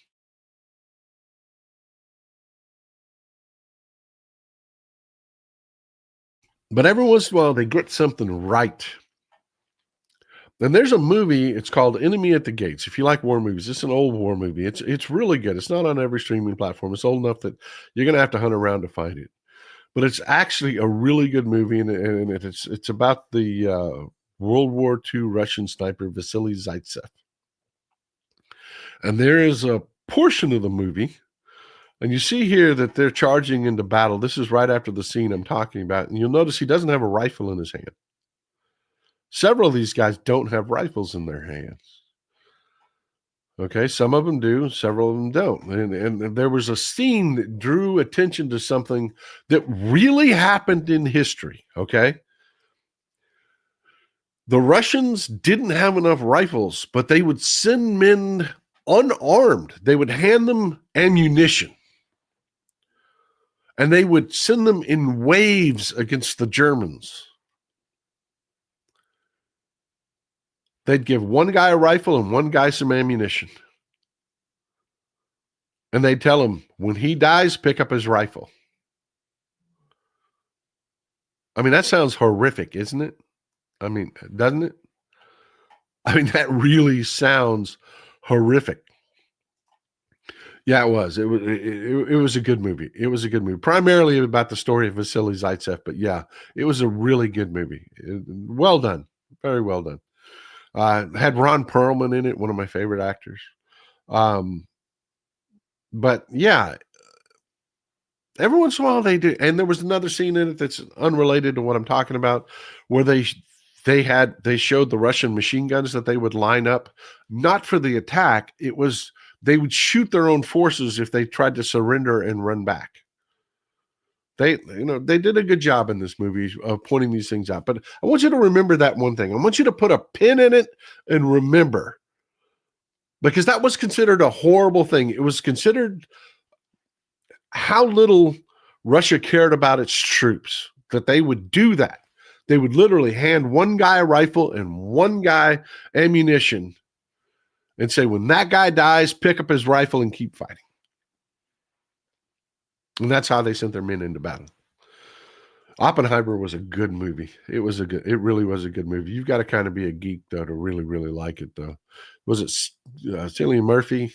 But every once in a while, they get something right. And there's a movie, it's called Enemy at the Gates. If you like war movies, it's an old war movie. It's really good. It's not on every streaming platform. It's old enough that you're going to have to hunt around to find it. But it's actually a really good movie, and it's about the World War II Russian sniper Vasily Zaitsev. And there is a portion of the movie, and you see here that they're charging into battle. This is right after the scene I'm talking about. And you'll notice he doesn't have a rifle in his hand. Several of these guys don't have rifles in their hands. Okay, some of them do, several of them don't. And there was a scene that drew attention to something that really happened in history, okay? The Russians didn't have enough rifles, but they would send men unarmed. They would hand them ammunition. And they would send them in waves against the Germans. They'd give one guy a rifle and one guy some ammunition. And they'd tell him, when he dies, pick up his rifle. I mean, that sounds horrific, isn't it? I mean, doesn't it? I mean, that really sounds horrific. Yeah, it was. It was a good movie. It was a good movie. Primarily about the story of Vasily Zaitsev, but yeah, it was a really good movie. Well done. Very well done. Had Ron Perlman in it, one of my favorite actors. But yeah, every once in a while they do. And there was another scene in it that's unrelated to what I'm talking about, where they showed the Russian machine guns that they would line up, not for the attack. It was, they would shoot their own forces if they tried to surrender and run back. They did a good job in this movie of pointing these things out. But I want you to remember that one thing. I want you to put a pin in it and remember, because that was considered a horrible thing. It was considered how little Russia cared about its troops, that they would do that. They would literally hand one guy a rifle and one guy ammunition and say, when that guy dies, pick up his rifle and keep fighting. And that's how they sent their men into battle. Oppenheimer was a good movie. It really was a good movie. You've got to kind of be a geek though to really, really like it though. Was it Cillian Murphy?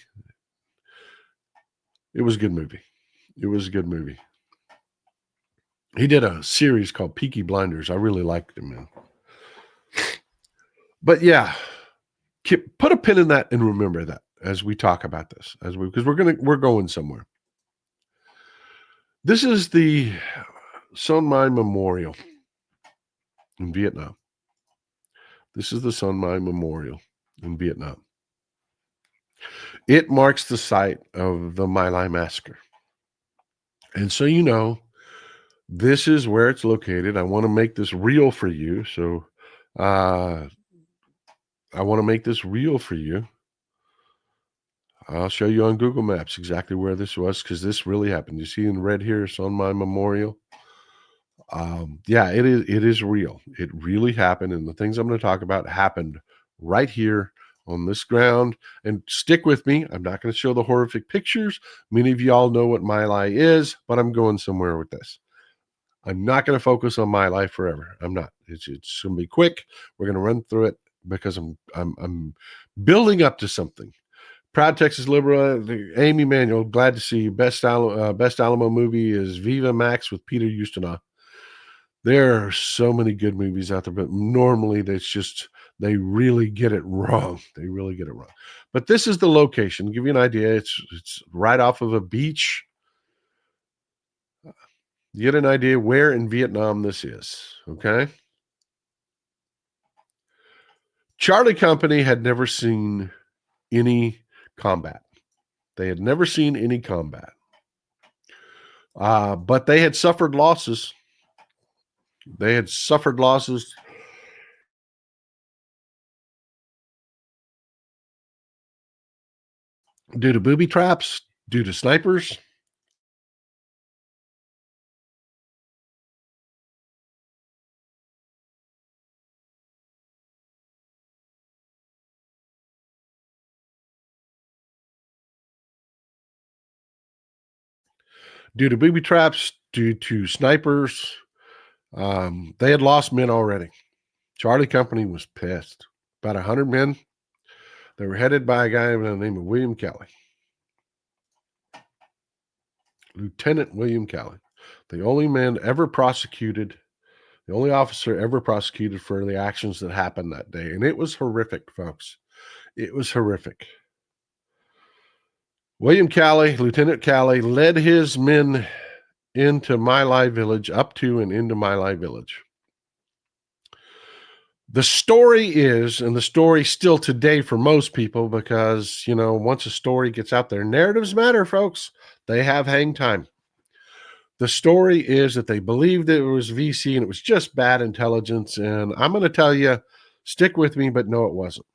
It was a good movie. It was a good movie. He did a series called Peaky Blinders. I really liked him, man. But yeah, put a pin in that and remember that as we talk about this, because we're going somewhere. This is the Son Mai Memorial in Vietnam. This is the Son Mai Memorial in Vietnam. It marks the site of the My Lai massacre. And so, you know, this is where it's located. I want to make this real for you. So I want to make this real for you. I'll show you on Google Maps exactly where this was, because this really happened. You see in red here, Son Mai Memorial. Yeah, it is real. It really happened. And the things I'm going to talk about happened right here on this ground. And stick with me. I'm not going to show the horrific pictures. Many of y'all know what My Lai is, but I'm going somewhere with this. I'm not going to focus on My Lai forever. I'm not. It's going to be quick. We're going to run through it because I'm building up to something. Proud Texas Liberal, Amy Manuel, glad to see you. Best Alamo movie is Viva Max with Peter Ustinov. There are so many good movies out there, but normally they really get it wrong. They really get it wrong. But this is the location. To give you an idea, it's right off of a beach. You get an idea where in Vietnam this is, okay? Charlie Company had never seen any combat. They had never seen any combat. But they had suffered losses. They had suffered losses due to booby traps, due to snipers. Due to booby traps, due to snipers. They had lost men already. Charlie Company was pissed. About 100 men. They were headed by a guy by the name of William Kelly. Lieutenant William Kelly. The only man ever prosecuted, the only officer ever prosecuted for the actions that happened that day. And it was horrific, folks. It was horrific. William Calley, Lieutenant Calley, led his men into My Lai village, up to and into My Lai village. The story is, and the story still today for most people, because, you know, once a story gets out there, narratives matter, folks. They have hang time. The story is that they believed it was VC and it was just bad intelligence. And I'm going to tell you, stick with me, but no, it wasn't.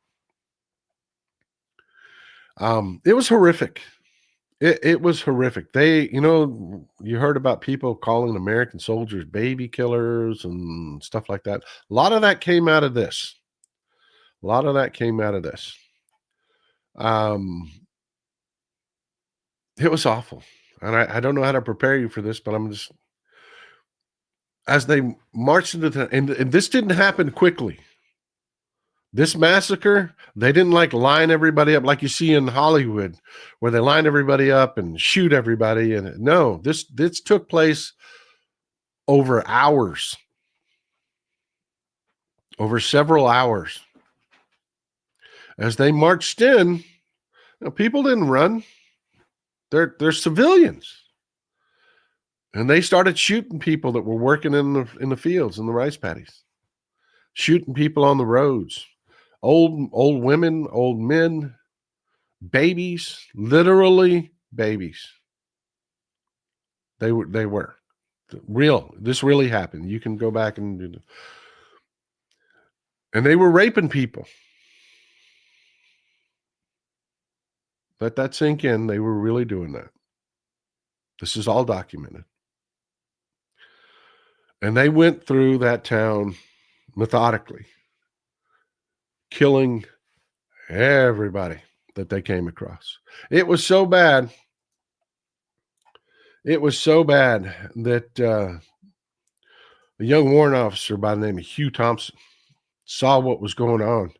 It was horrific. It was horrific. They, you know, you heard about people calling American soldiers baby killers and stuff like that. A lot of that came out of this. A lot of that came out of this. It was awful. And I don't know how to prepare you for this, but I'm just, as they marched into the, and this didn't happen quickly. This massacre, they didn't like line everybody up like you see in Hollywood, where they line everybody up and shoot everybody. And no, this took place over hours, over several hours. As they marched in, you know, people didn't run. They're civilians. And they started shooting people that were working in the fields, in the rice paddies, shooting people on the roads. Old women, old men, babies, literally babies. They were real. This really happened. You can go back and do it. And they were raping people. Let that sink in. They were really doing that. This is all documented. And they went through that town methodically, killing everybody that they came across. It was so bad. It was so bad that a young warrant officer by the name of Hugh Thompson saw what was going on,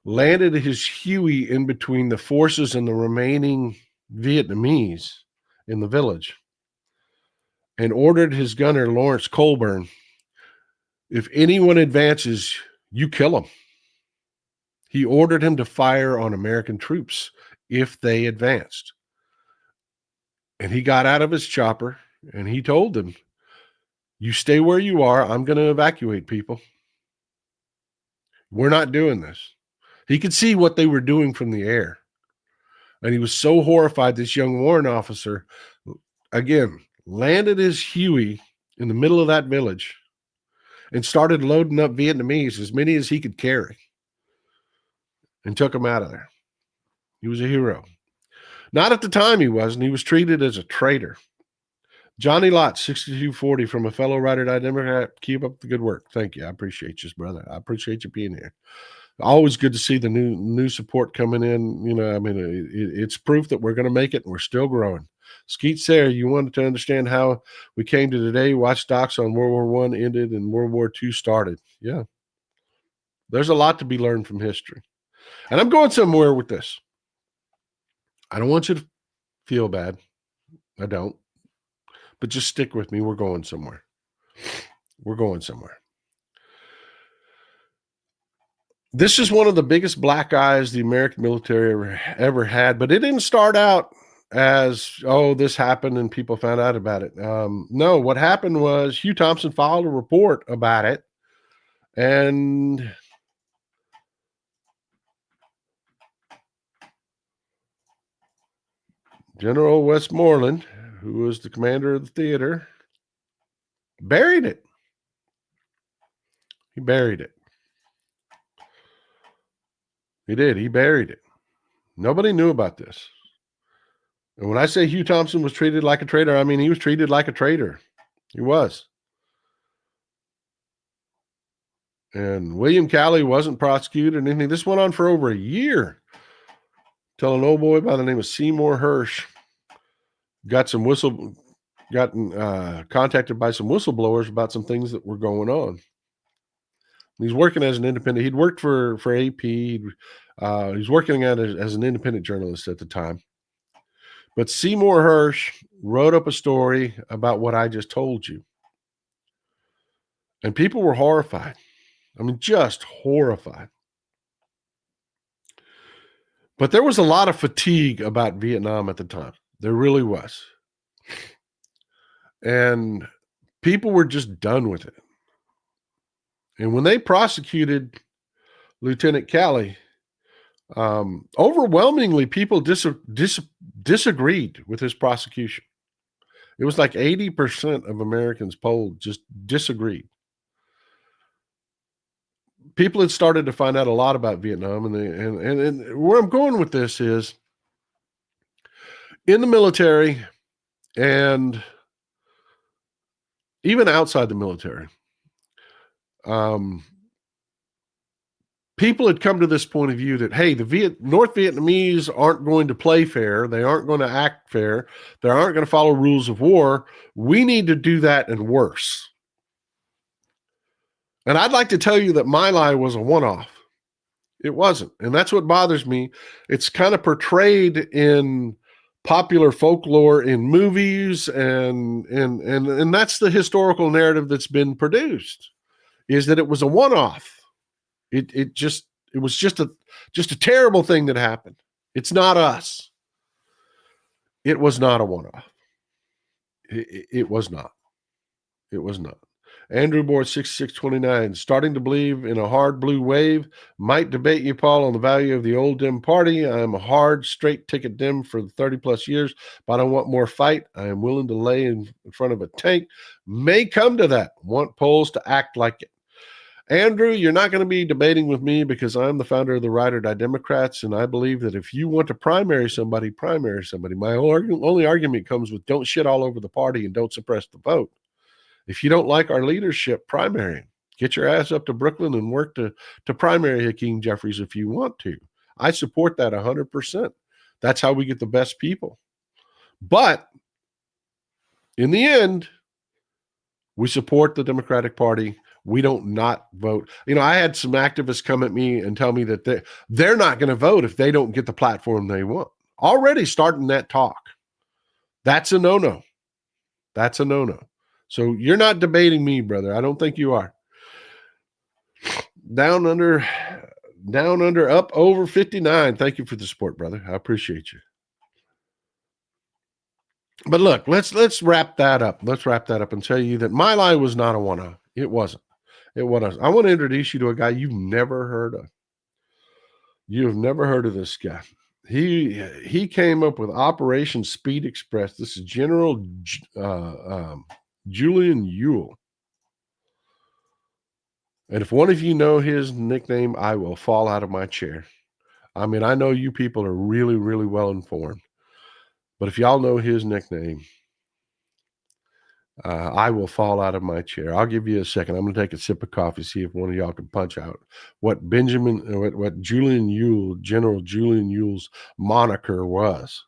landed his Huey in between the forces and the remaining Vietnamese in the village, and ordered his gunner, Lawrence Colburn, if anyone advances, you kill them. He ordered him to fire on American troops if they advanced. And he got out of his chopper and he told them, you stay where you are. I'm going to evacuate people. We're not doing this. He could see what they were doing from the air. And he was so horrified, this young warrant officer, again, landed his Huey in the middle of that village and started loading up Vietnamese, as many as he could carry, and took them out of there. He was a hero. Not at the time he wasn't. He was treated as a traitor. Johnny Lott, 6240 from a fellow Rider Democrat. Keep up the good work. Thank you. I appreciate you, brother. I appreciate you being here. Always good to see the new support coming in. You know, I mean, it's proof that we're going to make it and we're still growing. Skeet Sayre, you wanted to understand how we came to today. Watch docs on World War I ended and World War II started. Yeah. There's a lot to be learned from history. And I'm going somewhere with this. I don't want you to feel bad. I don't. But just stick with me. We're going somewhere. We're going somewhere. This is one of the biggest black eyes the American military ever had, but it didn't start out as, oh, this happened and people found out about it. No, what happened was Hugh Thompson filed a report about it, and General Westmoreland, who was the commander of the theater, buried it. He buried it. He did. He buried it. Nobody knew about this. And when I say Hugh Thompson was treated like a traitor, I mean he was treated like a traitor. He was. And William Calley wasn't prosecuted or anything. This went on for over a year till an old boy by the name of Seymour Hersh got contacted by some whistleblowers about some things that were going on. He's working as an independent. He'd worked for AP. He was working as an independent journalist at the time. But Seymour Hersh wrote up a story about what I just told you. And people were horrified. I mean, just horrified. But there was a lot of fatigue about Vietnam at the time. There really was. And people were just done with it. And when they prosecuted Lieutenant Calley, overwhelmingly people disagreed with his prosecution. It was like 80% of Americans polled just disagreed. People had started to find out a lot about Vietnam, and where I'm going with this is in the military and even outside the military, people had come to this point of view that, hey, the North Vietnamese aren't going to play fair. They aren't going to act fair. They aren't going to follow rules of war. We need to do that and worse. And I'd like to tell you that My Lai was a one-off. It wasn't. And that's what bothers me. It's kind of portrayed in popular folklore in movies, and that's the historical narrative that's been produced, is that it was a one-off. It was just a terrible thing that happened. It's not us. It was not a one-off. It was not. It was not. Andrew Moore, 6629, starting to believe in a hard blue wave. Might debate you, Paul, on the value of the old Dem party. I am a hard, straight ticket Dem for 30 plus years, but I want more fight. I am willing to lay in front of a tank. May come to that. Want polls to act like it. Andrew, you're not going to be debating with me because I'm the founder of the Ride or Die Democrats, and I believe that if you want to primary somebody, primary somebody. My only argument comes with don't shit all over the party and don't suppress the vote. If you don't like our leadership, primary. Get your ass up to Brooklyn and work to primary Hakeem Jeffries if you want to. I support that 100%. That's how we get the best people. But in the end, we support the Democratic Party. We don't not vote. I had some activists come at me and tell me that they're not going to vote if they don't get the platform they want. Already starting that talk. That's a no-no. That's a no-no. So you're not debating me, brother. I don't think you are. Down under, up over 59. Thank you for the support, brother. I appreciate you. But look, let's wrap that up. Let's wrap that up and tell you that my lie was not a one-off. It wasn't. It wasn't. I want to introduce you to a guy you've never heard of. You have never heard of this guy. He came up with Operation Speed Express. This is General Julian Ewell. And if one of you know his nickname, I will fall out of my chair. I mean, I know you people are really, really well informed. But if y'all know his nickname, I will fall out of my chair. I'll give you a second. I'm going to take a sip of coffee, see if one of y'all can punch out what Julian Ewell, General Julian Ewell's moniker was.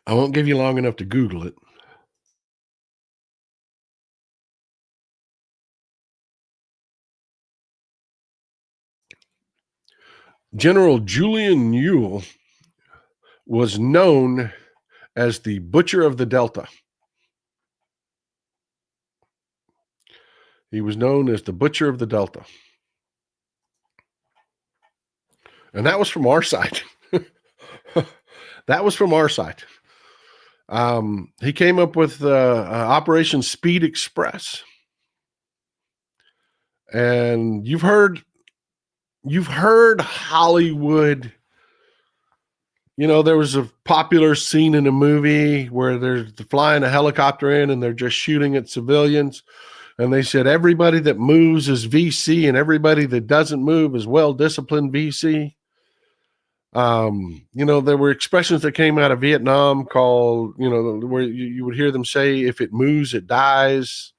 I won't give you long enough to Google it. General Julian Ewell was known as the Butcher of the Delta. He was known as the Butcher of the Delta. And that was from our side. That was from our side. He came up with Operation Speed Express. And you've heard Hollywood. There was a popular scene in a movie where they're flying a helicopter in and they're just shooting at civilians. And they said everybody that moves is VC and everybody that doesn't move is well-disciplined VC. There were expressions that came out of Vietnam called, where you would hear them say, if it moves, it dies.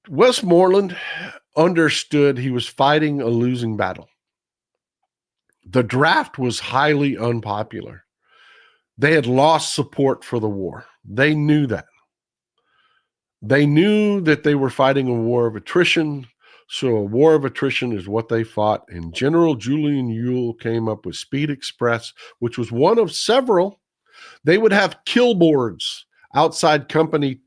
Westmoreland understood he was fighting a losing battle. The draft was highly unpopular. They had lost support for the war. They knew that. They knew that they were fighting a war of attrition. So a war of attrition is what they fought. And General Julian Ewell came up with Speed Express, which was one of several. They would have kill boards outside company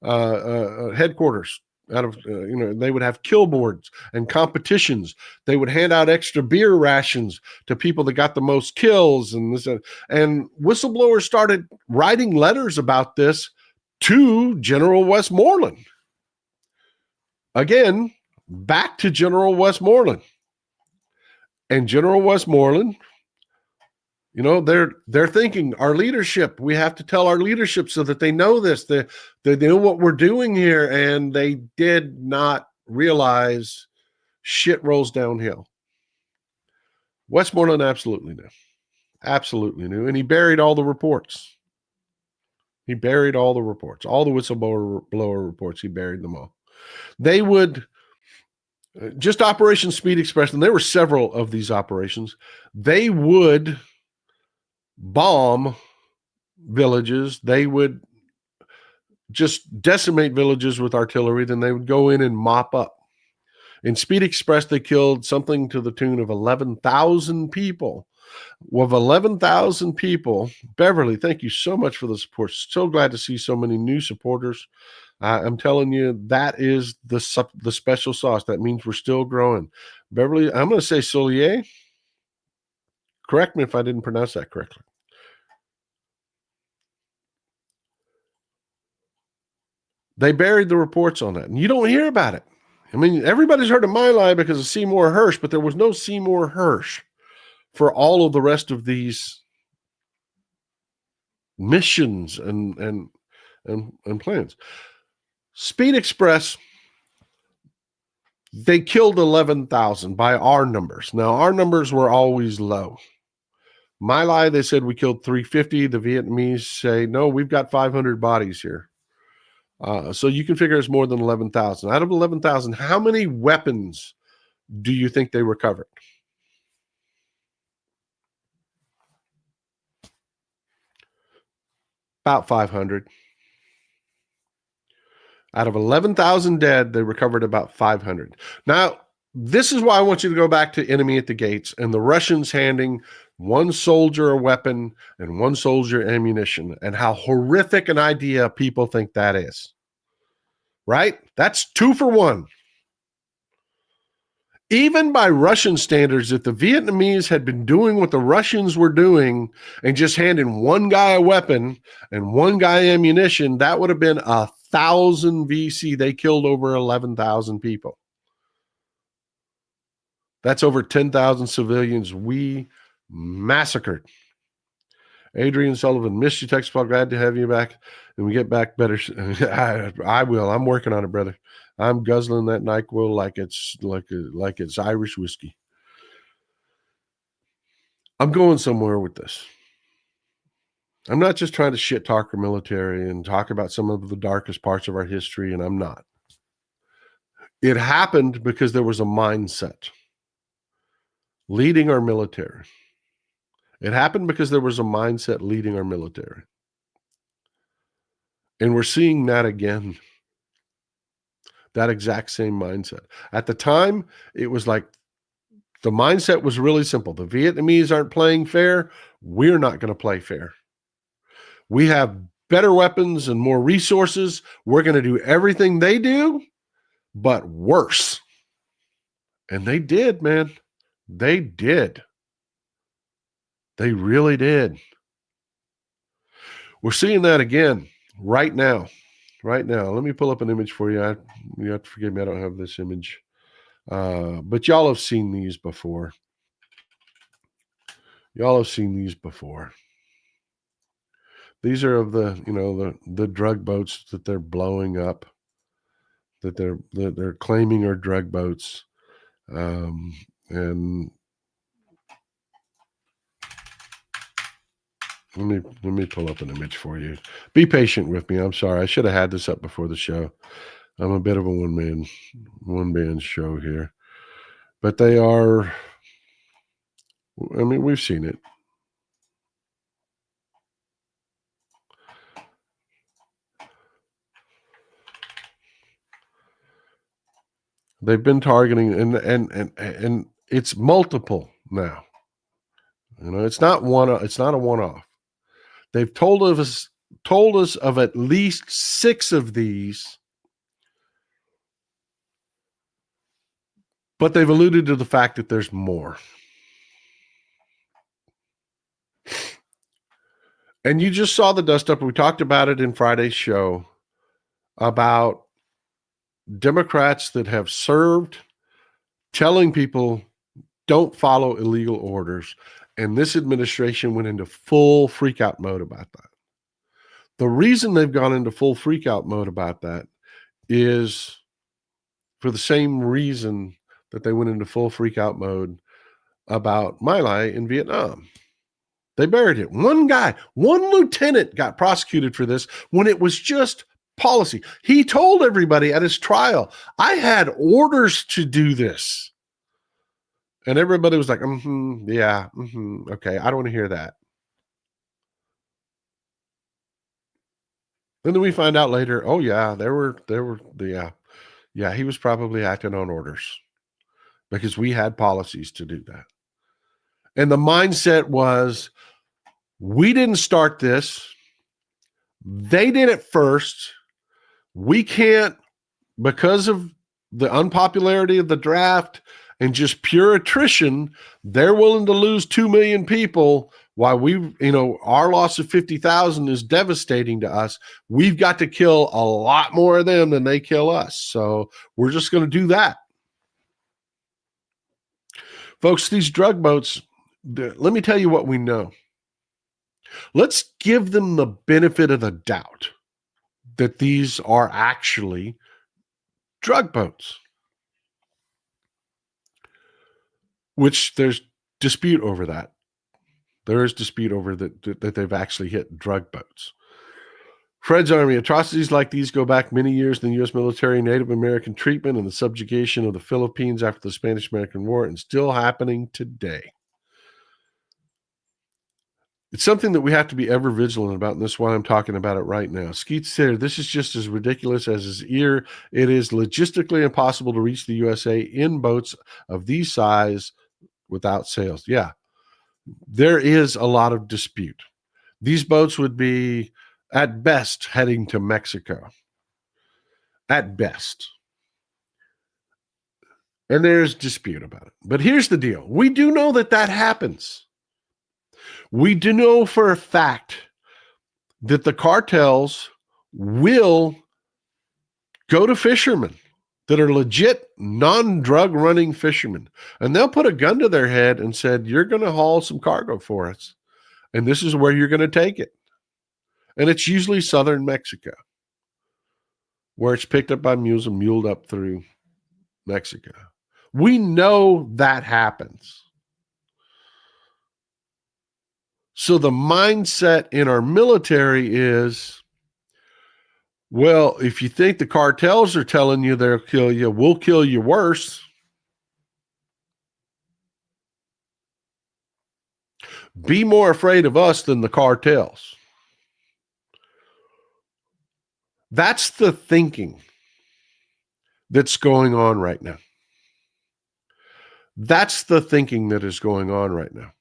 headquarters. They would have kill boards and competitions. They would hand out extra beer rations to people that got the most kills. And whistleblowers started writing letters about this to General Westmoreland. Again, back to General Westmoreland. And General Westmoreland, they're thinking, our leadership, we have to tell our leadership so that they know this, they know what we're doing here. And they did not realize shit rolls downhill. Westmoreland absolutely knew. Absolutely knew. And he buried all the reports. He buried all the reports, all the whistleblower reports. He buried them all. They would just Operation Speed Express, and there were several of these operations. They would bomb villages. They would just decimate villages with artillery. Then they would go in and mop up. In Speed Express, they killed something to the tune of 11,000 people. With 11,000 people, Beverly, thank you so much for the support. So glad to see so many new supporters. I'm telling you, that is the special sauce. That means we're still growing. Beverly, I'm going to say Solier. Correct me if I didn't pronounce that correctly. They buried the reports on that, and you don't hear about it. I mean, everybody's heard of My Lie because of Seymour Hersh, but there was no Seymour Hersh for all of the rest of these missions and plans. Speed Express, they killed 11,000 by our numbers. Now, our numbers were always low. My Lie, they said we killed 350. The Vietnamese say, no, we've got 500 bodies here. So you can figure it's more than 11,000. Out of 11,000, how many weapons do you think they recovered? About 500. Out of 11,000 dead, they recovered about 500. Now, this is why I want you to go back to Enemy at the Gates and the Russians handing one soldier a weapon and one soldier ammunition, and how horrific an idea people think that is. Right? That's 2 for 1. Even by Russian standards, if the Vietnamese had been doing what the Russians were doing and just handing one guy a weapon and one guy ammunition, that would have been 1,000 VC. They killed over 11,000 people. That's over 10,000 civilians we massacred. Adrian Sullivan, missed you, text. Glad to have you back. And we get back better. I will. I'm working on it, brother. I'm guzzling that NyQuil like it's Irish whiskey. I'm going somewhere with this. I'm not just trying to shit talk our military and talk about some of the darkest parts of our history, and I'm not. It happened because there was a mindset leading our military. It happened because there was a mindset leading our military. And we're seeing that again. That exact same mindset. At the time, it was like the mindset was really simple. The Vietnamese aren't playing fair. We're not going to play fair. We have better weapons and more resources. We're going to do everything they do, but worse. And they did, man. They did. They really did. We're seeing that again right now. Right now. Let me pull up an image for you. You have to forgive me. I don't have this image. But y'all have seen these before. Y'all have seen these before. These are of the drug boats that they're blowing up, that they're claiming are drug boats. And let me pull up an image for you. Be patient with me. I'm sorry. I should have had this up before the show. I'm a bit of a one-man show here. But they are, I mean, we've seen it. They've been targeting, and it's multiple now. You know, it's not a one-off. They've told us of at least 6 of these, but they've alluded to the fact that there's more. And you just saw the dust up. We talked about it in Friday's show about Democrats that have served telling people don't follow illegal orders. And this administration went into full freakout mode about that. The reason they've gone into full freakout mode about that is for the same reason that they went into full freakout mode about My Lai in Vietnam. They buried it. One lieutenant got prosecuted for this when it was just policy. He told everybody at his trial, I had orders to do this. And everybody was like, okay, I don't want to hear that. And then we find out later, oh yeah, he was probably acting on orders because we had policies to do that. And the mindset was, we didn't start this. They did it first. We can't, because of the unpopularity of the draft and just pure attrition, they're willing to lose 2 million people while our loss of 50,000 is devastating to us. We've got to kill a lot more of them than they kill us. So we're just going to do that. Folks, these drug boats, let me tell you what we know. Let's give them the benefit of the doubt that these are actually drug boats, which there's dispute over that. There is dispute over that they've actually hit drug boats. Fred's Army, atrocities like these go back many years in the U.S. military, Native American treatment, and the subjugation of the Philippines after the Spanish-American War, and still happening today. It's something that we have to be ever vigilant about, and that's why I'm talking about it right now. Skeet said, this is just as ridiculous as his ear. It is logistically impossible to reach the USA in boats of these size without sails. Yeah, there is a lot of dispute. These boats would be, at best, heading to Mexico. At best. And there's dispute about it. But here's the deal. We do know that that happens. We do know for a fact that the cartels will go to fishermen that are legit non-drug running fishermen, and they'll put a gun to their head and said, you're going to haul some cargo for us, and this is where you're going to take it. And it's usually southern Mexico, where it's picked up by mules and muled up through Mexico. We know that happens. So the mindset in our military is, well, if you think the cartels are telling you they'll kill you, we'll kill you worse. Be more afraid of us than the cartels. That's the thinking that's going on right now. That's the thinking that is going on right now.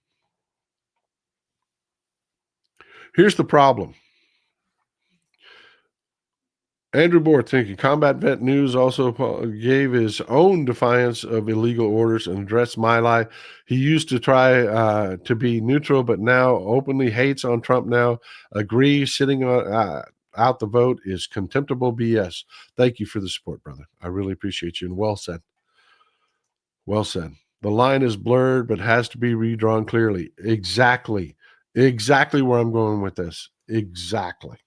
Here's the problem. Andrew Bohr thinking Combat Vet News also gave his own defiance of illegal orders and addressed My Lai. He used to try to be neutral, but now openly hates on Trump now. Agrees sitting on out the vote is contemptible BS. Thank you for the support, brother. I really appreciate you, and well said. Well said. The line is blurred, but has to be redrawn clearly. Exactly. Exactly where I'm going with this. Exactly.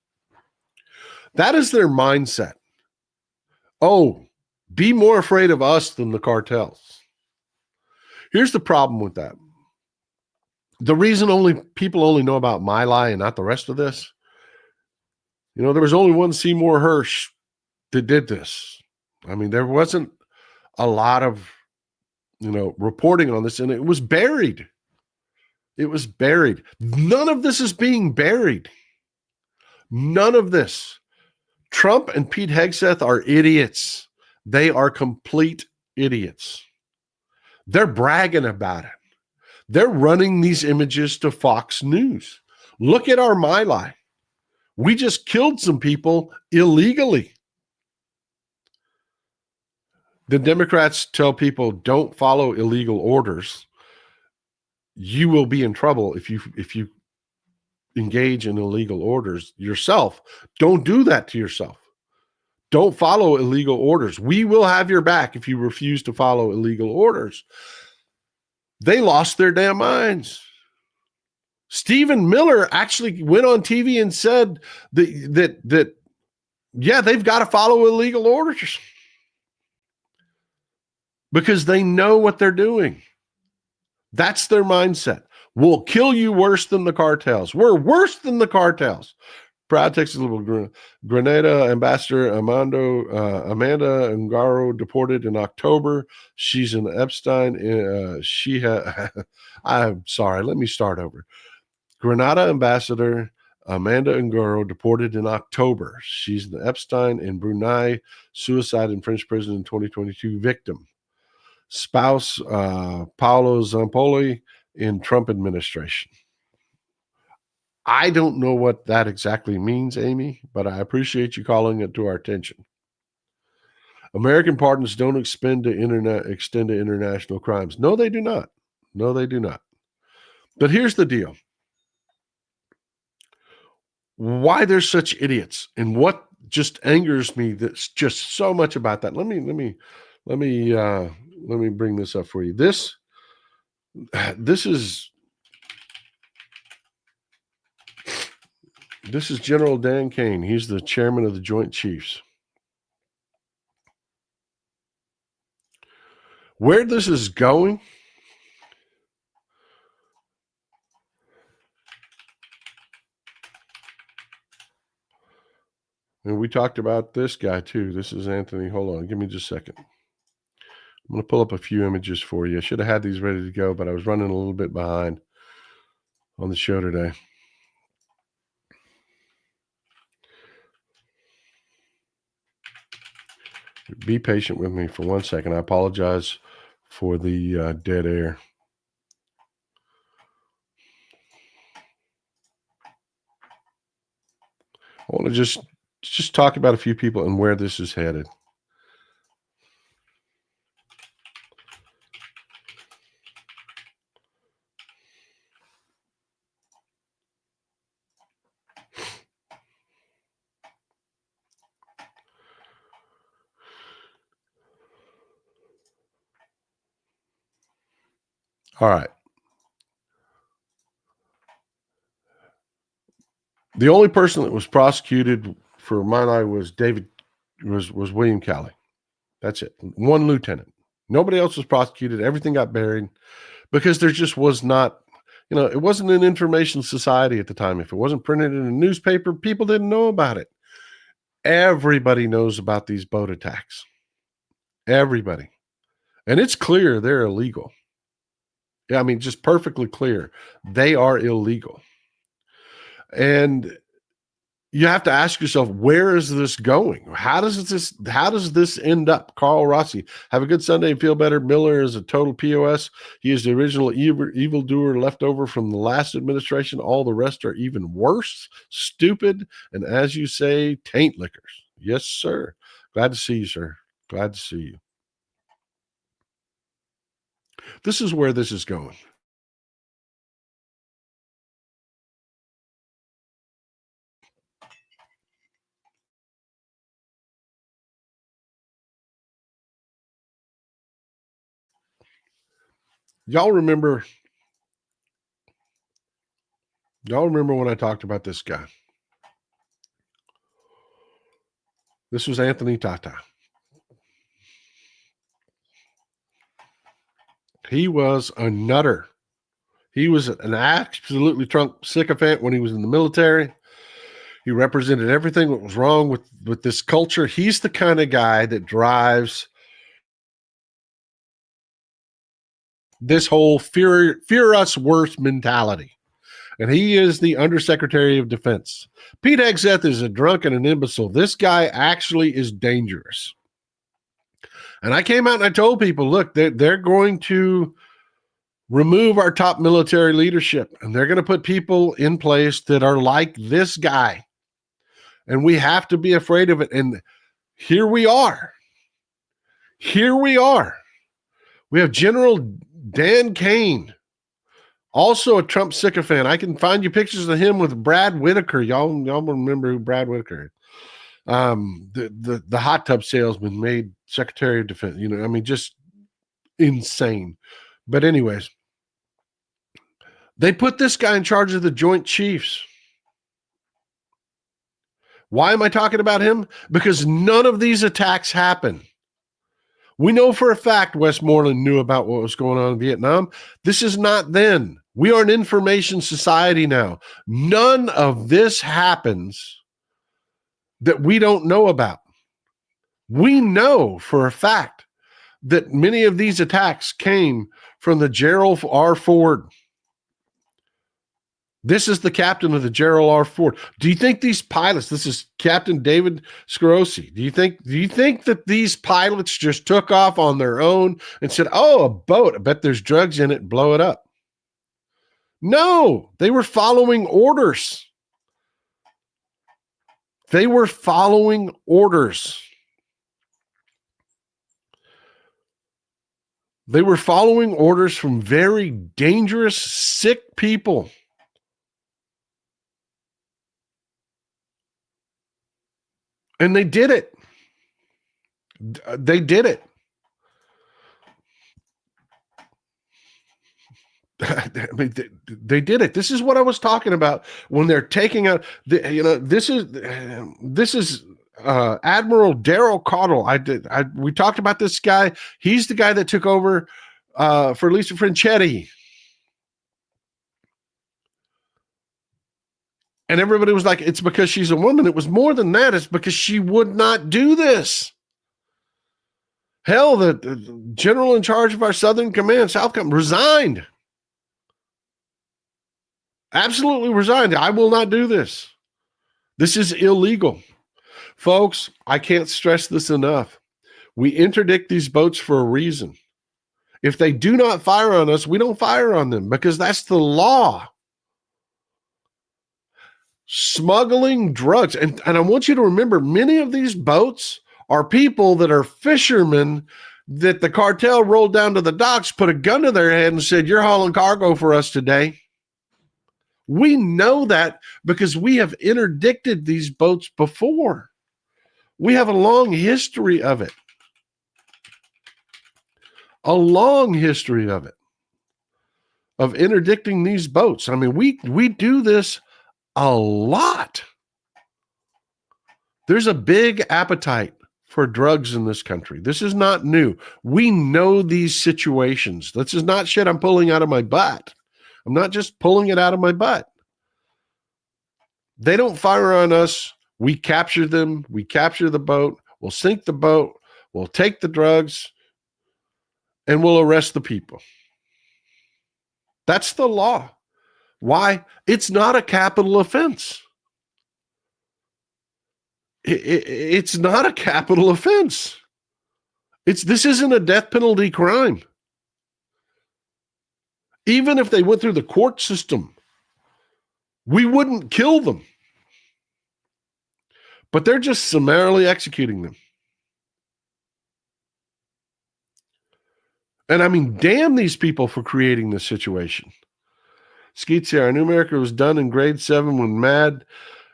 That is their mindset. Oh, be more afraid of us than the cartels. Here's the problem with that. The reason people only know about My Lai and not the rest of this, there was only one Seymour Hersh that did this. I mean, there wasn't a lot of, reporting on this, and it was buried. It was buried. None of this is being buried. None of this. Trump and Pete Hegseth are idiots. They are complete idiots. They're bragging about it. They're running these images to Fox News. Look at our My Lai. We just killed some people illegally. The Democrats tell people, don't follow illegal orders. You will be in trouble if you engage in illegal orders yourself. Don't do that to yourself. Don't follow illegal orders. We will have your back if you refuse to follow illegal orders. They lost their damn minds. Stephen Miller actually went on TV and said that they've got to follow illegal orders because they know what they're doing. That's their mindset. We'll kill you worse than the cartels. We're worse than the cartels. Proud Texas Liberal Grenada Ambassador Amanda Ngaro deported in October. She's an Epstein. I'm sorry. Let me start over. Grenada Ambassador Amanda Ngaro deported in October. She's an Epstein in Brunei suicide in French prison in 2022 victim. Spouse Paolo Zampoli in Trump administration. I don't know what that exactly means, Amy, but I appreciate you calling it to our attention. American pardons don't extend to international crimes. No, they do not. No, they do not. But here's the deal. Why there's such idiots and what just angers me that's just so much about that. Let me bring this up for you. This is General Dan Kane. He's the chairman of the Joint Chiefs. Where this is going, and we talked about this guy too. This is Anthony. Hold on. Give me just a second. I'm going to pull up a few images for you. I should have had these ready to go, but I was running a little bit behind on the show today. Be patient with me for 1 second. I apologize for the dead air. I want to just talk about a few people and where this is headed. All right. The only person that was prosecuted for mine eye was William Calley. That's it. One lieutenant. Nobody else was prosecuted. Everything got buried because there just was not, it wasn't an information society at the time. If it wasn't printed in a newspaper, people didn't know about it. Everybody knows about these boat attacks. Everybody. And it's clear they're illegal. I mean, just perfectly clear. They are illegal. And you have to ask yourself, where is this going? How does this end up? Carl Rossi, have a good Sunday and feel better. Miller is a total POS. He is the original evildoer left over from the last administration. All the rest are even worse, stupid, and as you say, taint lickers. Yes, sir. Glad to see you, sir. Glad to see you. This is where this is going. Y'all remember when I talked about this guy? This was Anthony Tata. He was a nutter. He was an absolutely drunk sycophant when he was in the military. He represented everything that was wrong with this culture. He's the kind of guy that drives this whole fear us worse mentality. And he is the Undersecretary of Defense. Pete Hegseth is a drunk and an imbecile. This guy actually is dangerous. And I came out and I told people, look, they're going to remove our top military leadership, and they're going to put people in place that are like this guy. And we have to be afraid of it. And here we are. Here we are. We have General Dan Kane, also a Trump sycophant. I can find you pictures of him with Brad Whitaker. Y'all remember who Brad Whitaker is. The hot tub salesman made Secretary of Defense. Just insane. But anyways, they put this guy in charge of the Joint Chiefs. Why am I talking about him? Because none of these attacks happen. We know for a fact Westmoreland knew about what was going on in Vietnam. This is not then. We are an information society now. None of this happens that we don't know about. We know for a fact that many of these attacks came from the Gerald R. Ford. This is the captain of the Gerald R. Ford. Do you think these pilots, this is Captain David Scrosi, do you think that these pilots just took off on their own and said, oh, a boat, I bet there's drugs in it, blow it up? No, they were following orders. They were following orders. They were following orders from very dangerous, sick people. And they did it. They did it. I mean, they did it. This is what I was talking about when they're taking out. This is Admiral Daryl Caudill. We talked about this guy. He's the guy that took over for Lisa Franchetti. And everybody was like, it's because she's a woman. It was more than that. It's because she would not do this. Hell, the general in charge of our Southern Command, South Command, resigned. Absolutely resigned. I will not do this. This is illegal. Folks, I can't stress this enough. We interdict these boats for a reason. If they do not fire on us, we don't fire on them because that's the law. Smuggling drugs. And I want you to remember, many of these boats are people that are fishermen that the cartel rolled down to the docks, put a gun to their head and said, "You're hauling cargo for us today." We know that because we have interdicted these boats before. We have a long history of it. A long history of it, of interdicting these boats. I mean, we do this a lot. There's a big appetite for drugs in this country. This is not new. We know these situations. This is not shit I'm pulling out of my butt. I'm not just pulling it out of my butt. They don't fire on us. We capture them. We capture the boat. We'll sink the boat. We'll take the drugs. And we'll arrest the people. That's the law. Why? It's not a capital offense. It's not a capital offense. This isn't a death penalty crime. Even if they went through the court system, we wouldn't kill them. But they're just summarily executing them. And I mean, damn these people for creating this situation. Skeets here, I knew America was done in grade 7 when Mad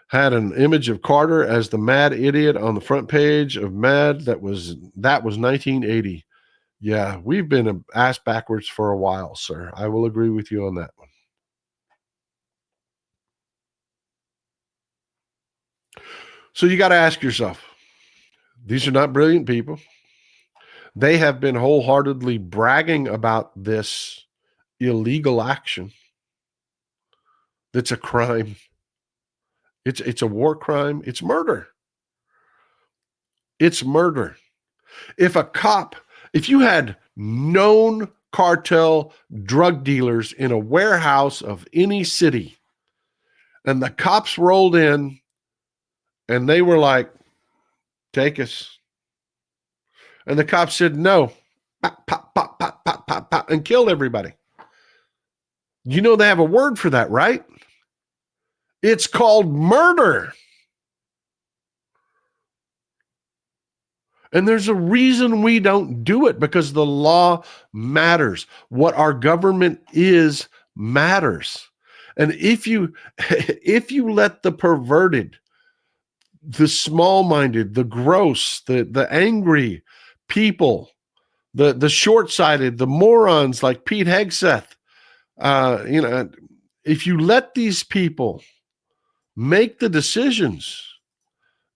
had an image of Carter as the mad idiot on the front page of Mad. That was 1980. Yeah, we've been ass backwards for a while, sir. I will agree with you on that one. So you got to ask yourself, these are not brilliant people. They have been wholeheartedly bragging about this illegal action. That's a crime. It's a war crime. It's murder. It's murder. If you had known cartel drug dealers in a warehouse of any city and the cops rolled in and they were like, "Take us." And the cops said, "No." Pop, pop, pop, pop, pop, pop, pop, and killed everybody. You know they have a word for that, right? It's called murder. And there's a reason we don't do it, because the law matters. What our government is matters. And if you let the perverted, the small-minded, the gross, the angry people, the short-sighted, the morons like Pete Hegseth, if you let these people make the decisions,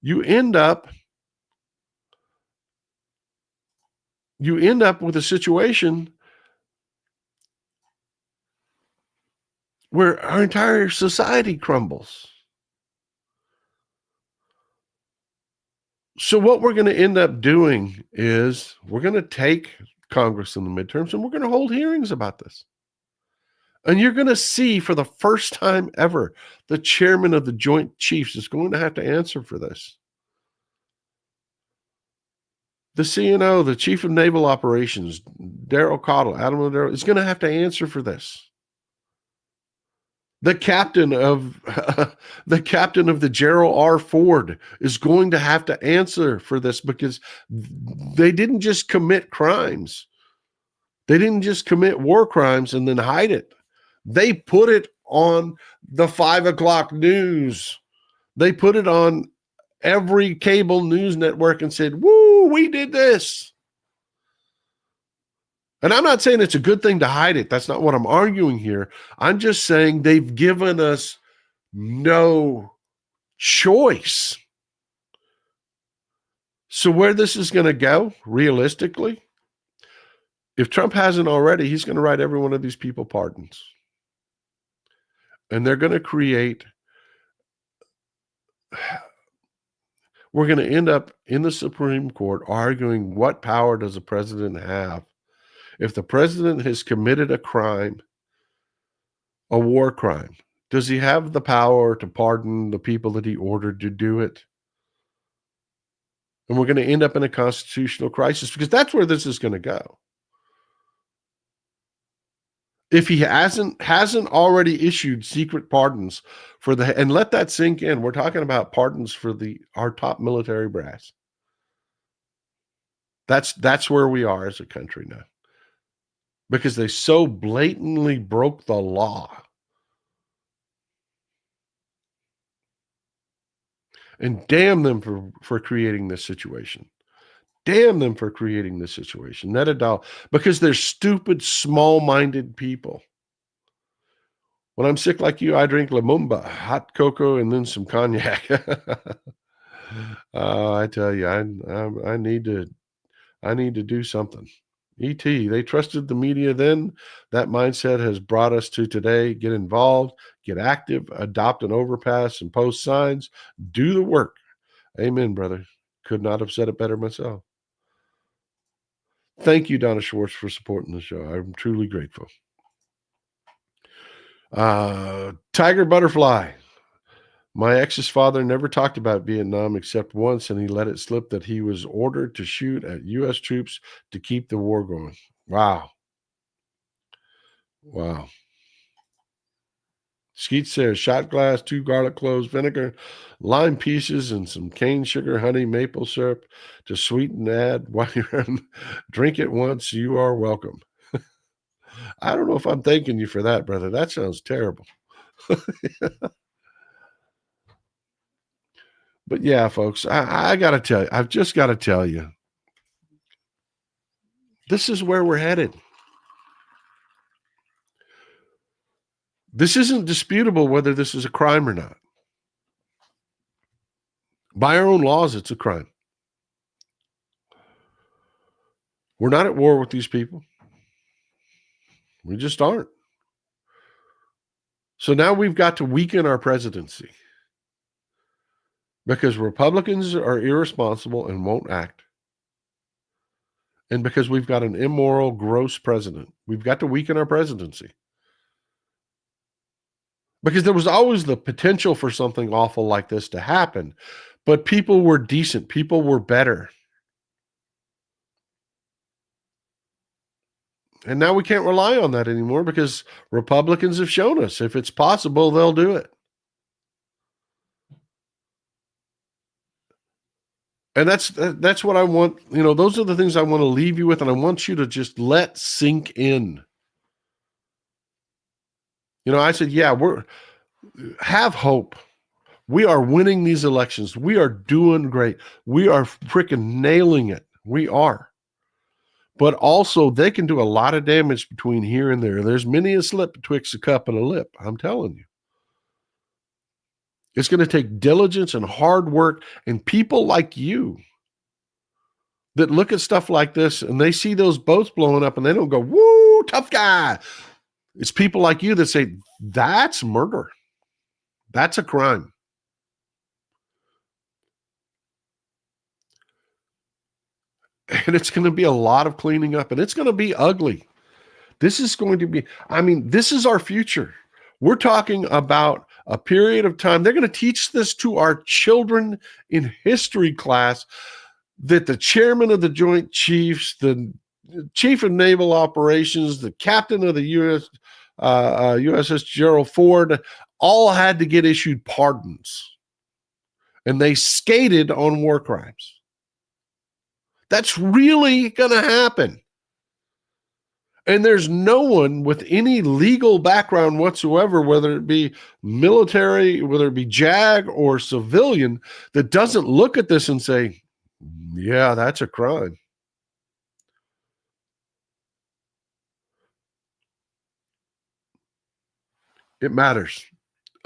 you end up with a situation where our entire society crumbles. So what we're going to end up doing is we're going to take Congress in the midterms and we're going to hold hearings about this. And you're going to see for the first time ever, the chairman of the Joint Chiefs is going to have to answer for this. The CNO, the Chief of Naval Operations, Daryl Cottle, Admiral Daryl, is going to have to answer for this. The captain of the Gerald R. Ford is going to have to answer for this, because they didn't just commit crimes. They didn't just commit war crimes and then hide it. They put it on the 5 o'clock news. They put it on every cable news network and said, "Woo, we did this." And I'm not saying it's a good thing to hide it. That's not what I'm arguing here. I'm just saying they've given us no choice. So where this is going to go, realistically, if Trump hasn't already, he's going to write every one of these people pardons. And they're going to create, we're going to end up in the Supreme Court arguing, what power does the president have? If the president has committed a crime, a war crime, does he have the power to pardon the people that he ordered to do it? And we're going to end up in a constitutional crisis because that's where this is going to go. If he hasn't already issued secret pardons for and let that sink in. We're talking about pardons for our top military brass. That's where we are as a country now. Because they so blatantly broke the law. And damn them for creating this situation. Damn them for creating this situation. Not at all. Because they're stupid, small-minded people. When I'm sick like you, I drink Lumumba, hot cocoa, and then some cognac. I tell you, I need to do something. E.T., they trusted the media then. That mindset has brought us to today. Get involved, get active, adopt an overpass and post signs. Do the work. Amen, brother. Could not have said it better myself. Thank you, Donna Schwartz, for supporting the show. I'm truly grateful. Tiger Butterfly. My ex's father never talked about Vietnam except once, and he let it slip that he was ordered to shoot at U.S. troops to keep the war going. Wow. Wow. Skeet says, shot glass, 2 garlic cloves, vinegar, lime pieces, and some cane sugar, honey, maple syrup to sweeten, add while you're drink it once. You are welcome. I don't know if I'm thanking you for that, brother. That sounds terrible. But yeah, folks, I got to tell you, I've just got to tell you, this is where we're headed. This isn't disputable whether this is a crime or not. By our own laws, it's a crime. We're not at war with these people. We just aren't. So now we've got to weaken our presidency because Republicans are irresponsible and won't act. And because we've got an immoral, gross president, we've got to weaken our presidency. Because there was always the potential for something awful like this to happen. But people were decent. People were better. And now we can't rely on that anymore because Republicans have shown us if it's possible, they'll do it. And that's what I want. You know, those are the things I want to leave you with, and I want you to just let sink in. You know, I said, yeah, have hope. We are winning these elections. We are doing great. We are freaking nailing it. We are. But also, they can do a lot of damage between here and there. There's many a slip betwixt a cup and a lip. I'm telling you. It's going to take diligence and hard work and people like you that look at stuff like this and they see those boats blowing up and they don't go, woo, tough guy. It's people like you that say, that's murder. That's a crime. And it's going to be a lot of cleaning up and it's going to be ugly. This is going to be, this is our future. We're talking about a period of time. They're going to teach this to our children in history class that the chairman of the Joint Chiefs, the chief of naval operations, the captain of the USS Gerald Ford, all had to get issued pardons. And they skated on war crimes. That's really going to happen. And there's no one with any legal background whatsoever, whether it be military, whether it be JAG or civilian, that doesn't look at this and say, yeah, that's a crime. It matters.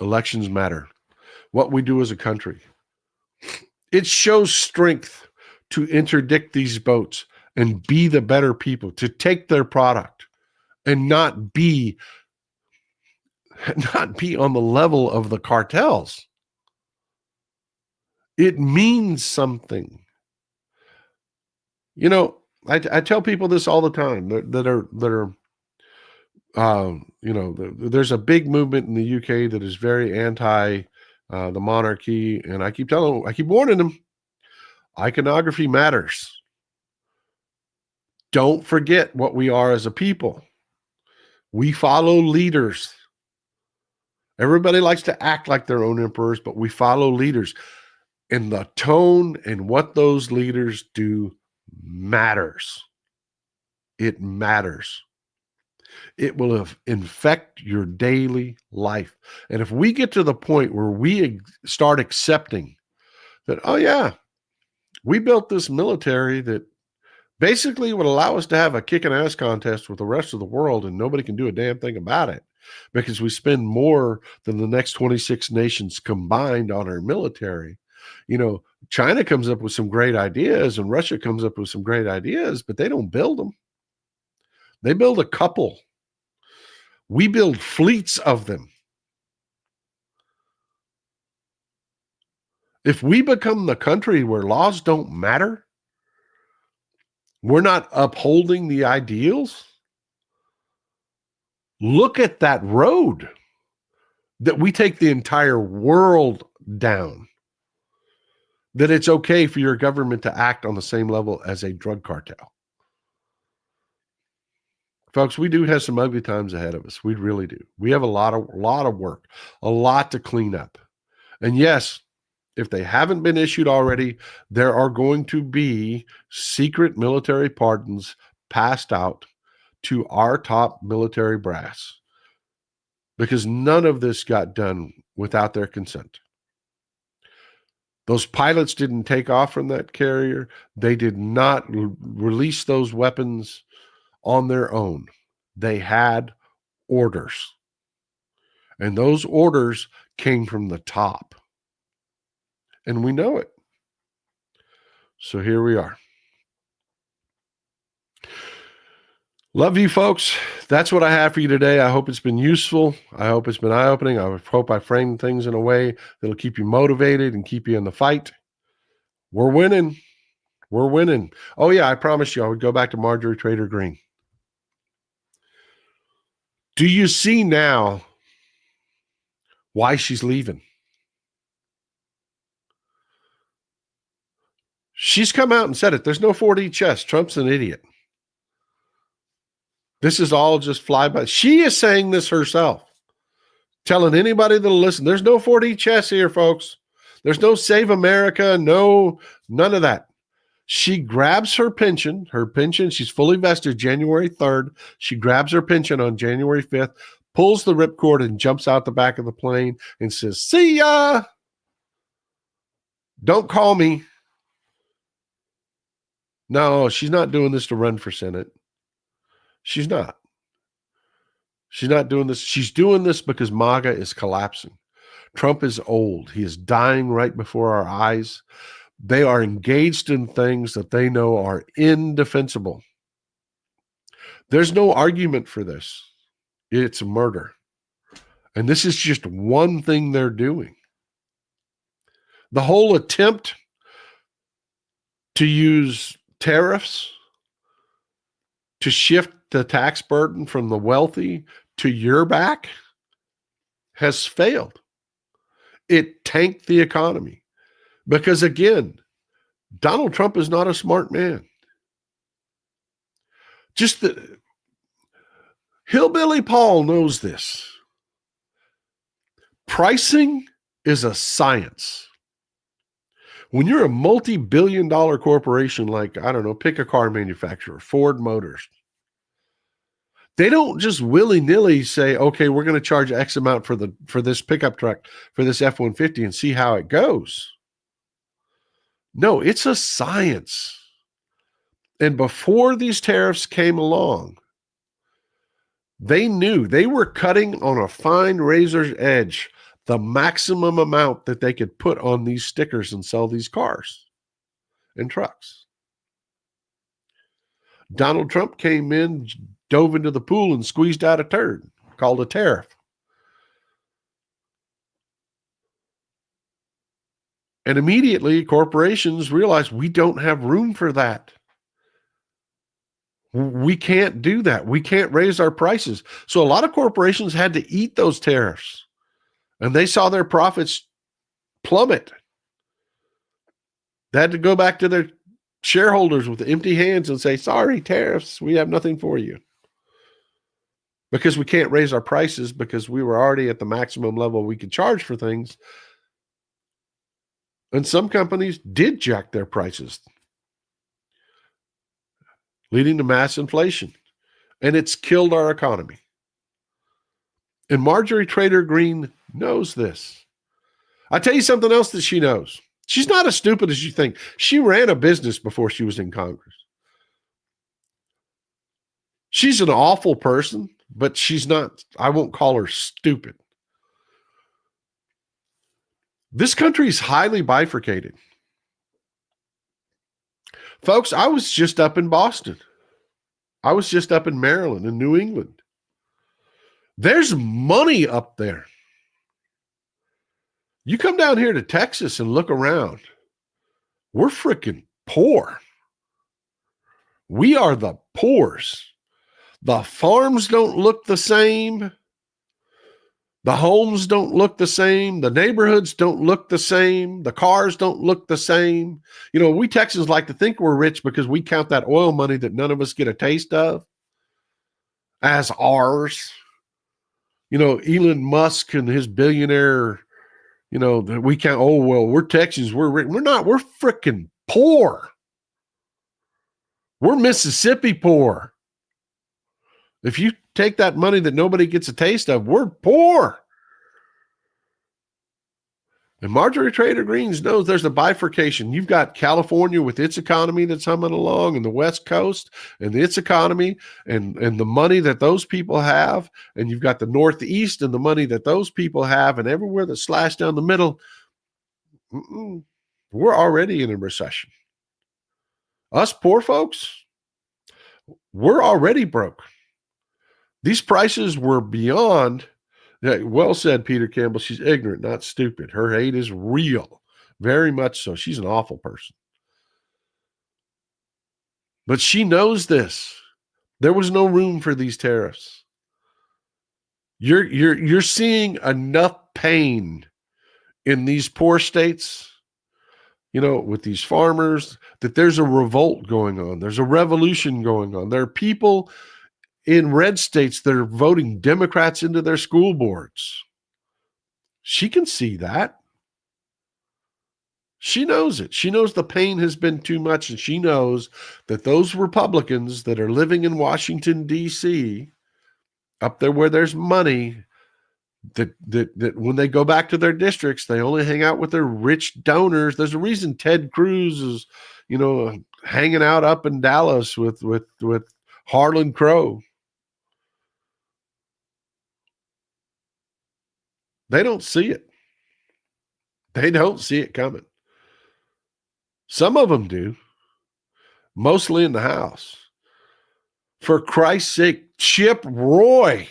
Elections matter. What we do as a country. It shows strength to interdict these boats and be the better people, to take their product and not be on the level of the cartels. It means something. You know, I tell people this all the time that are there's a big movement in the UK that is very anti the monarchy, and I keep warning them. Iconography matters. Don't forget what we are as a people. We follow leaders. Everybody likes to act like their own emperors, but we follow leaders. And the tone and what those leaders do matters. It matters. It will infect your daily life. And if we get to the point where we start accepting that, oh yeah, we built this military that basically would allow us to have a kicking ass contest with the rest of the world and nobody can do a damn thing about it because we spend more than the next 26 nations combined on our military. You know, China comes up with some great ideas and Russia comes up with some great ideas, but they don't build them. They build a couple. We build fleets of them. If we become the country where laws don't matter, we're not upholding the ideals. Look at that road that we take the entire world down. That it's okay for your government to act on the same level as a drug cartel. Folks, we do have some ugly times ahead of us. We really do. We have a lot of work, a lot to clean up. And yes, if they haven't been issued already, there are going to be secret military pardons passed out to our top military brass because none of this got done without their consent. Those pilots didn't take off from that carrier. They did not release those weapons on their own. They had orders. And those orders came from the top. And we know it. So here we are. Love you, folks. That's what I have for you today. I hope it's been useful. I hope it's been eye-opening. I hope I framed things in a way that'll keep you motivated and keep you in the fight. We're winning. We're winning. Oh, yeah, I promised you I would go back to Marjorie Traitor Greene. Do you see now why she's leaving? She's come out and said it. There's no 4D chess. Trump's an idiot. This is all just flyby. She is saying this herself, telling anybody that'll listen. There's no 4D chess here, folks. There's no Save America. No, none of that. She grabs her pension. She's fully vested January 3rd. She grabs her pension on January 5th, pulls the ripcord and jumps out the back of the plane and says, see ya. Don't call me. No, she's not doing this to run for Senate. She's not. She's not doing this. She's doing this because MAGA is collapsing. Trump is old. He is dying right before our eyes. They are engaged in things that they know are indefensible. There's no argument for this. It's murder. And this is just one thing they're doing. The whole attempt to use tariffs to shift the tax burden from the wealthy to your back has failed. It tanked the economy because, again, Donald Trump is not a smart man. Just the Hillbilly Paul knows this. Pricing is a science. When you're a multi-billion-dollar corporation like, I don't know, pick a car manufacturer, Ford Motors, they don't just willy-nilly say, okay, we're going to charge X amount for this pickup truck, for this F-150 and see how it goes. No, it's a science. And before these tariffs came along, they knew they were cutting on a fine razor's edge the maximum amount that they could put on these stickers and sell these cars and trucks. Donald Trump came in, dove into the pool and squeezed out a turd called a tariff. And immediately corporations realized we don't have room for that. We can't do that. We can't raise our prices. So a lot of corporations had to eat those tariffs. And they saw their profits plummet. They had to go back to their shareholders with empty hands and say, sorry, tariffs, we have nothing for you. Because we can't raise our prices because we were already at the maximum level we could charge for things. And some companies did jack their prices, leading to mass inflation. And it's killed our economy. And Marjorie Traitor Greene knows this. I tell you something else that she knows. She's not as stupid as you think. She ran a business before she was in Congress. She's an awful person, but she's not, I won't call her stupid. This country is highly bifurcated. Folks, I was just up in Boston. I was just up in Maryland and New England. There's money up there. You come down here to Texas and look around. We're freaking poor. We are the poors. The farms don't look the same. The homes don't look the same. The neighborhoods don't look the same. The cars don't look the same. You know, we Texans like to think we're rich because we count that oil money that none of us get a taste of as ours. You know, Elon Musk and his billionaire, you know, we count, oh, well, we're Texans. We're rich. We're not. We're freaking poor. We're Mississippi poor. If you take that money that nobody gets a taste of, we're poor. And Marjorie Traitor Greene knows there's a bifurcation. You've got California with its economy that's humming along, and the West Coast and its economy and the money that those people have. And you've got the Northeast and the money that those people have, and everywhere that's slashed down the middle. We're already in a recession. Us poor folks, we're already broke. These prices were beyond. Well said, Peter Campbell. She's ignorant, not stupid. Her hate is real. Very much so. She's an awful person. But she knows this. There was no room for these tariffs. You're seeing enough pain in these poor states, you know, with these farmers, that there's a revolt going on. There's a revolution going on. There are people in red states that are voting Democrats into their school boards. She can see that. She knows it. She knows the pain has been too much, and she knows that those Republicans that are living in Washington, D.C., up there where there's money, that when they go back to their districts, they only hang out with their rich donors. There's a reason Ted Cruz is, you know, hanging out up in Dallas with Harlan Crow. They don't see it. They don't see it coming. Some of them do, mostly in the House. For Christ's sake, Chip Roy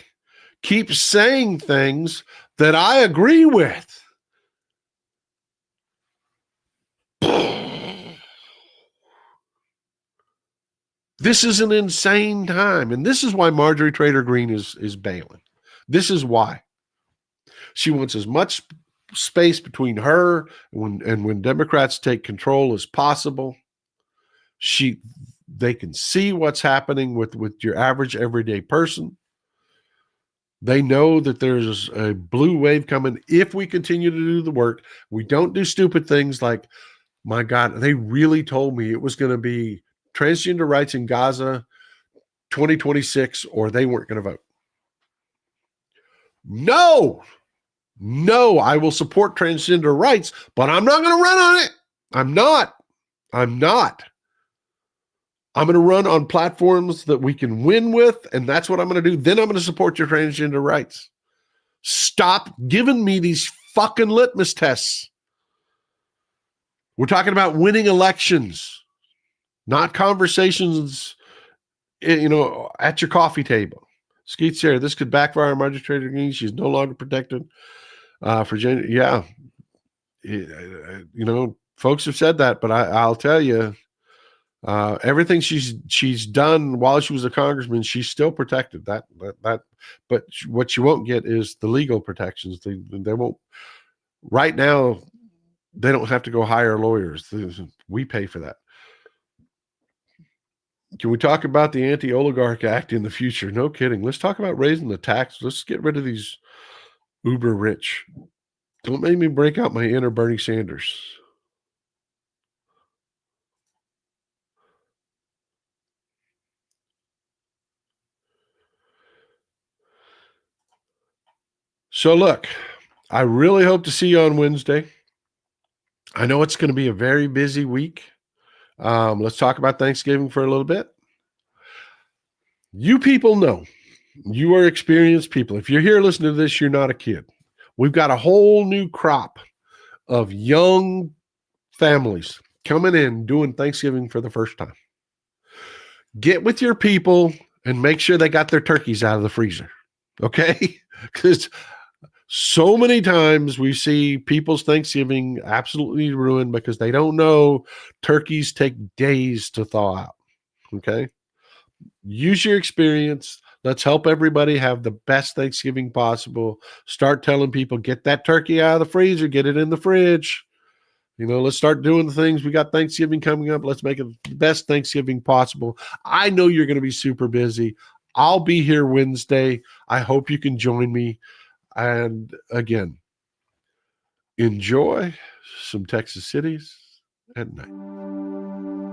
keeps saying things that I agree with. This is an insane time. And this is why Marjorie Traitor Greene is bailing. This is why. She wants as much space between her and when Democrats take control as possible. They can see what's happening with your average everyday person. They know that there's a blue wave coming if we continue to do the work. We don't do stupid things like, my God, they really told me it was going to be transgender rights in Gaza 2026 or they weren't going to vote. No, I will support transgender rights, but I'm not going to run on it. I'm not. I'm going to run on platforms that we can win with, and that's what I'm going to do. Then I'm going to support your transgender rights. Stop giving me these fucking litmus tests. We're talking about winning elections, not conversations, you know, at your coffee table. Skeet Sarah, this could backfire on Marjorie Traitor Greene. She's no longer protected for gender. Yeah. You know, folks have said that, but I'll tell you, everything she's done while she was a congressman, she's still protected. But what you won't get is the legal protections. They won't. Right now, they don't have to go hire lawyers. We pay for that. Can we talk about the Anti-Oligarch Act in the future? No kidding. Let's talk about raising the tax. Let's get rid of these uber rich. Don't make me break out my inner Bernie Sanders. So look, I really hope to see you on Wednesday. I know it's going to be a very busy week. Let's talk about Thanksgiving for a little bit. You people know, you are experienced people. If you're here listening to this, you're not a kid. We've got a whole new crop of young families coming in doing Thanksgiving for the first time. Get with your people and make sure they got their turkeys out of the freezer. Okay? Because so many times we see people's Thanksgiving absolutely ruined because they don't know turkeys take days to thaw out. Okay? Use your experience. Let's help everybody have the best Thanksgiving possible. Start telling people, get that turkey out of the freezer, get it in the fridge. Let's start doing the things. We got Thanksgiving coming up. Let's make it the best Thanksgiving possible. I know you're going to be super busy. I'll be here Wednesday. I hope you can join me. And again, enjoy some Texas cities at night.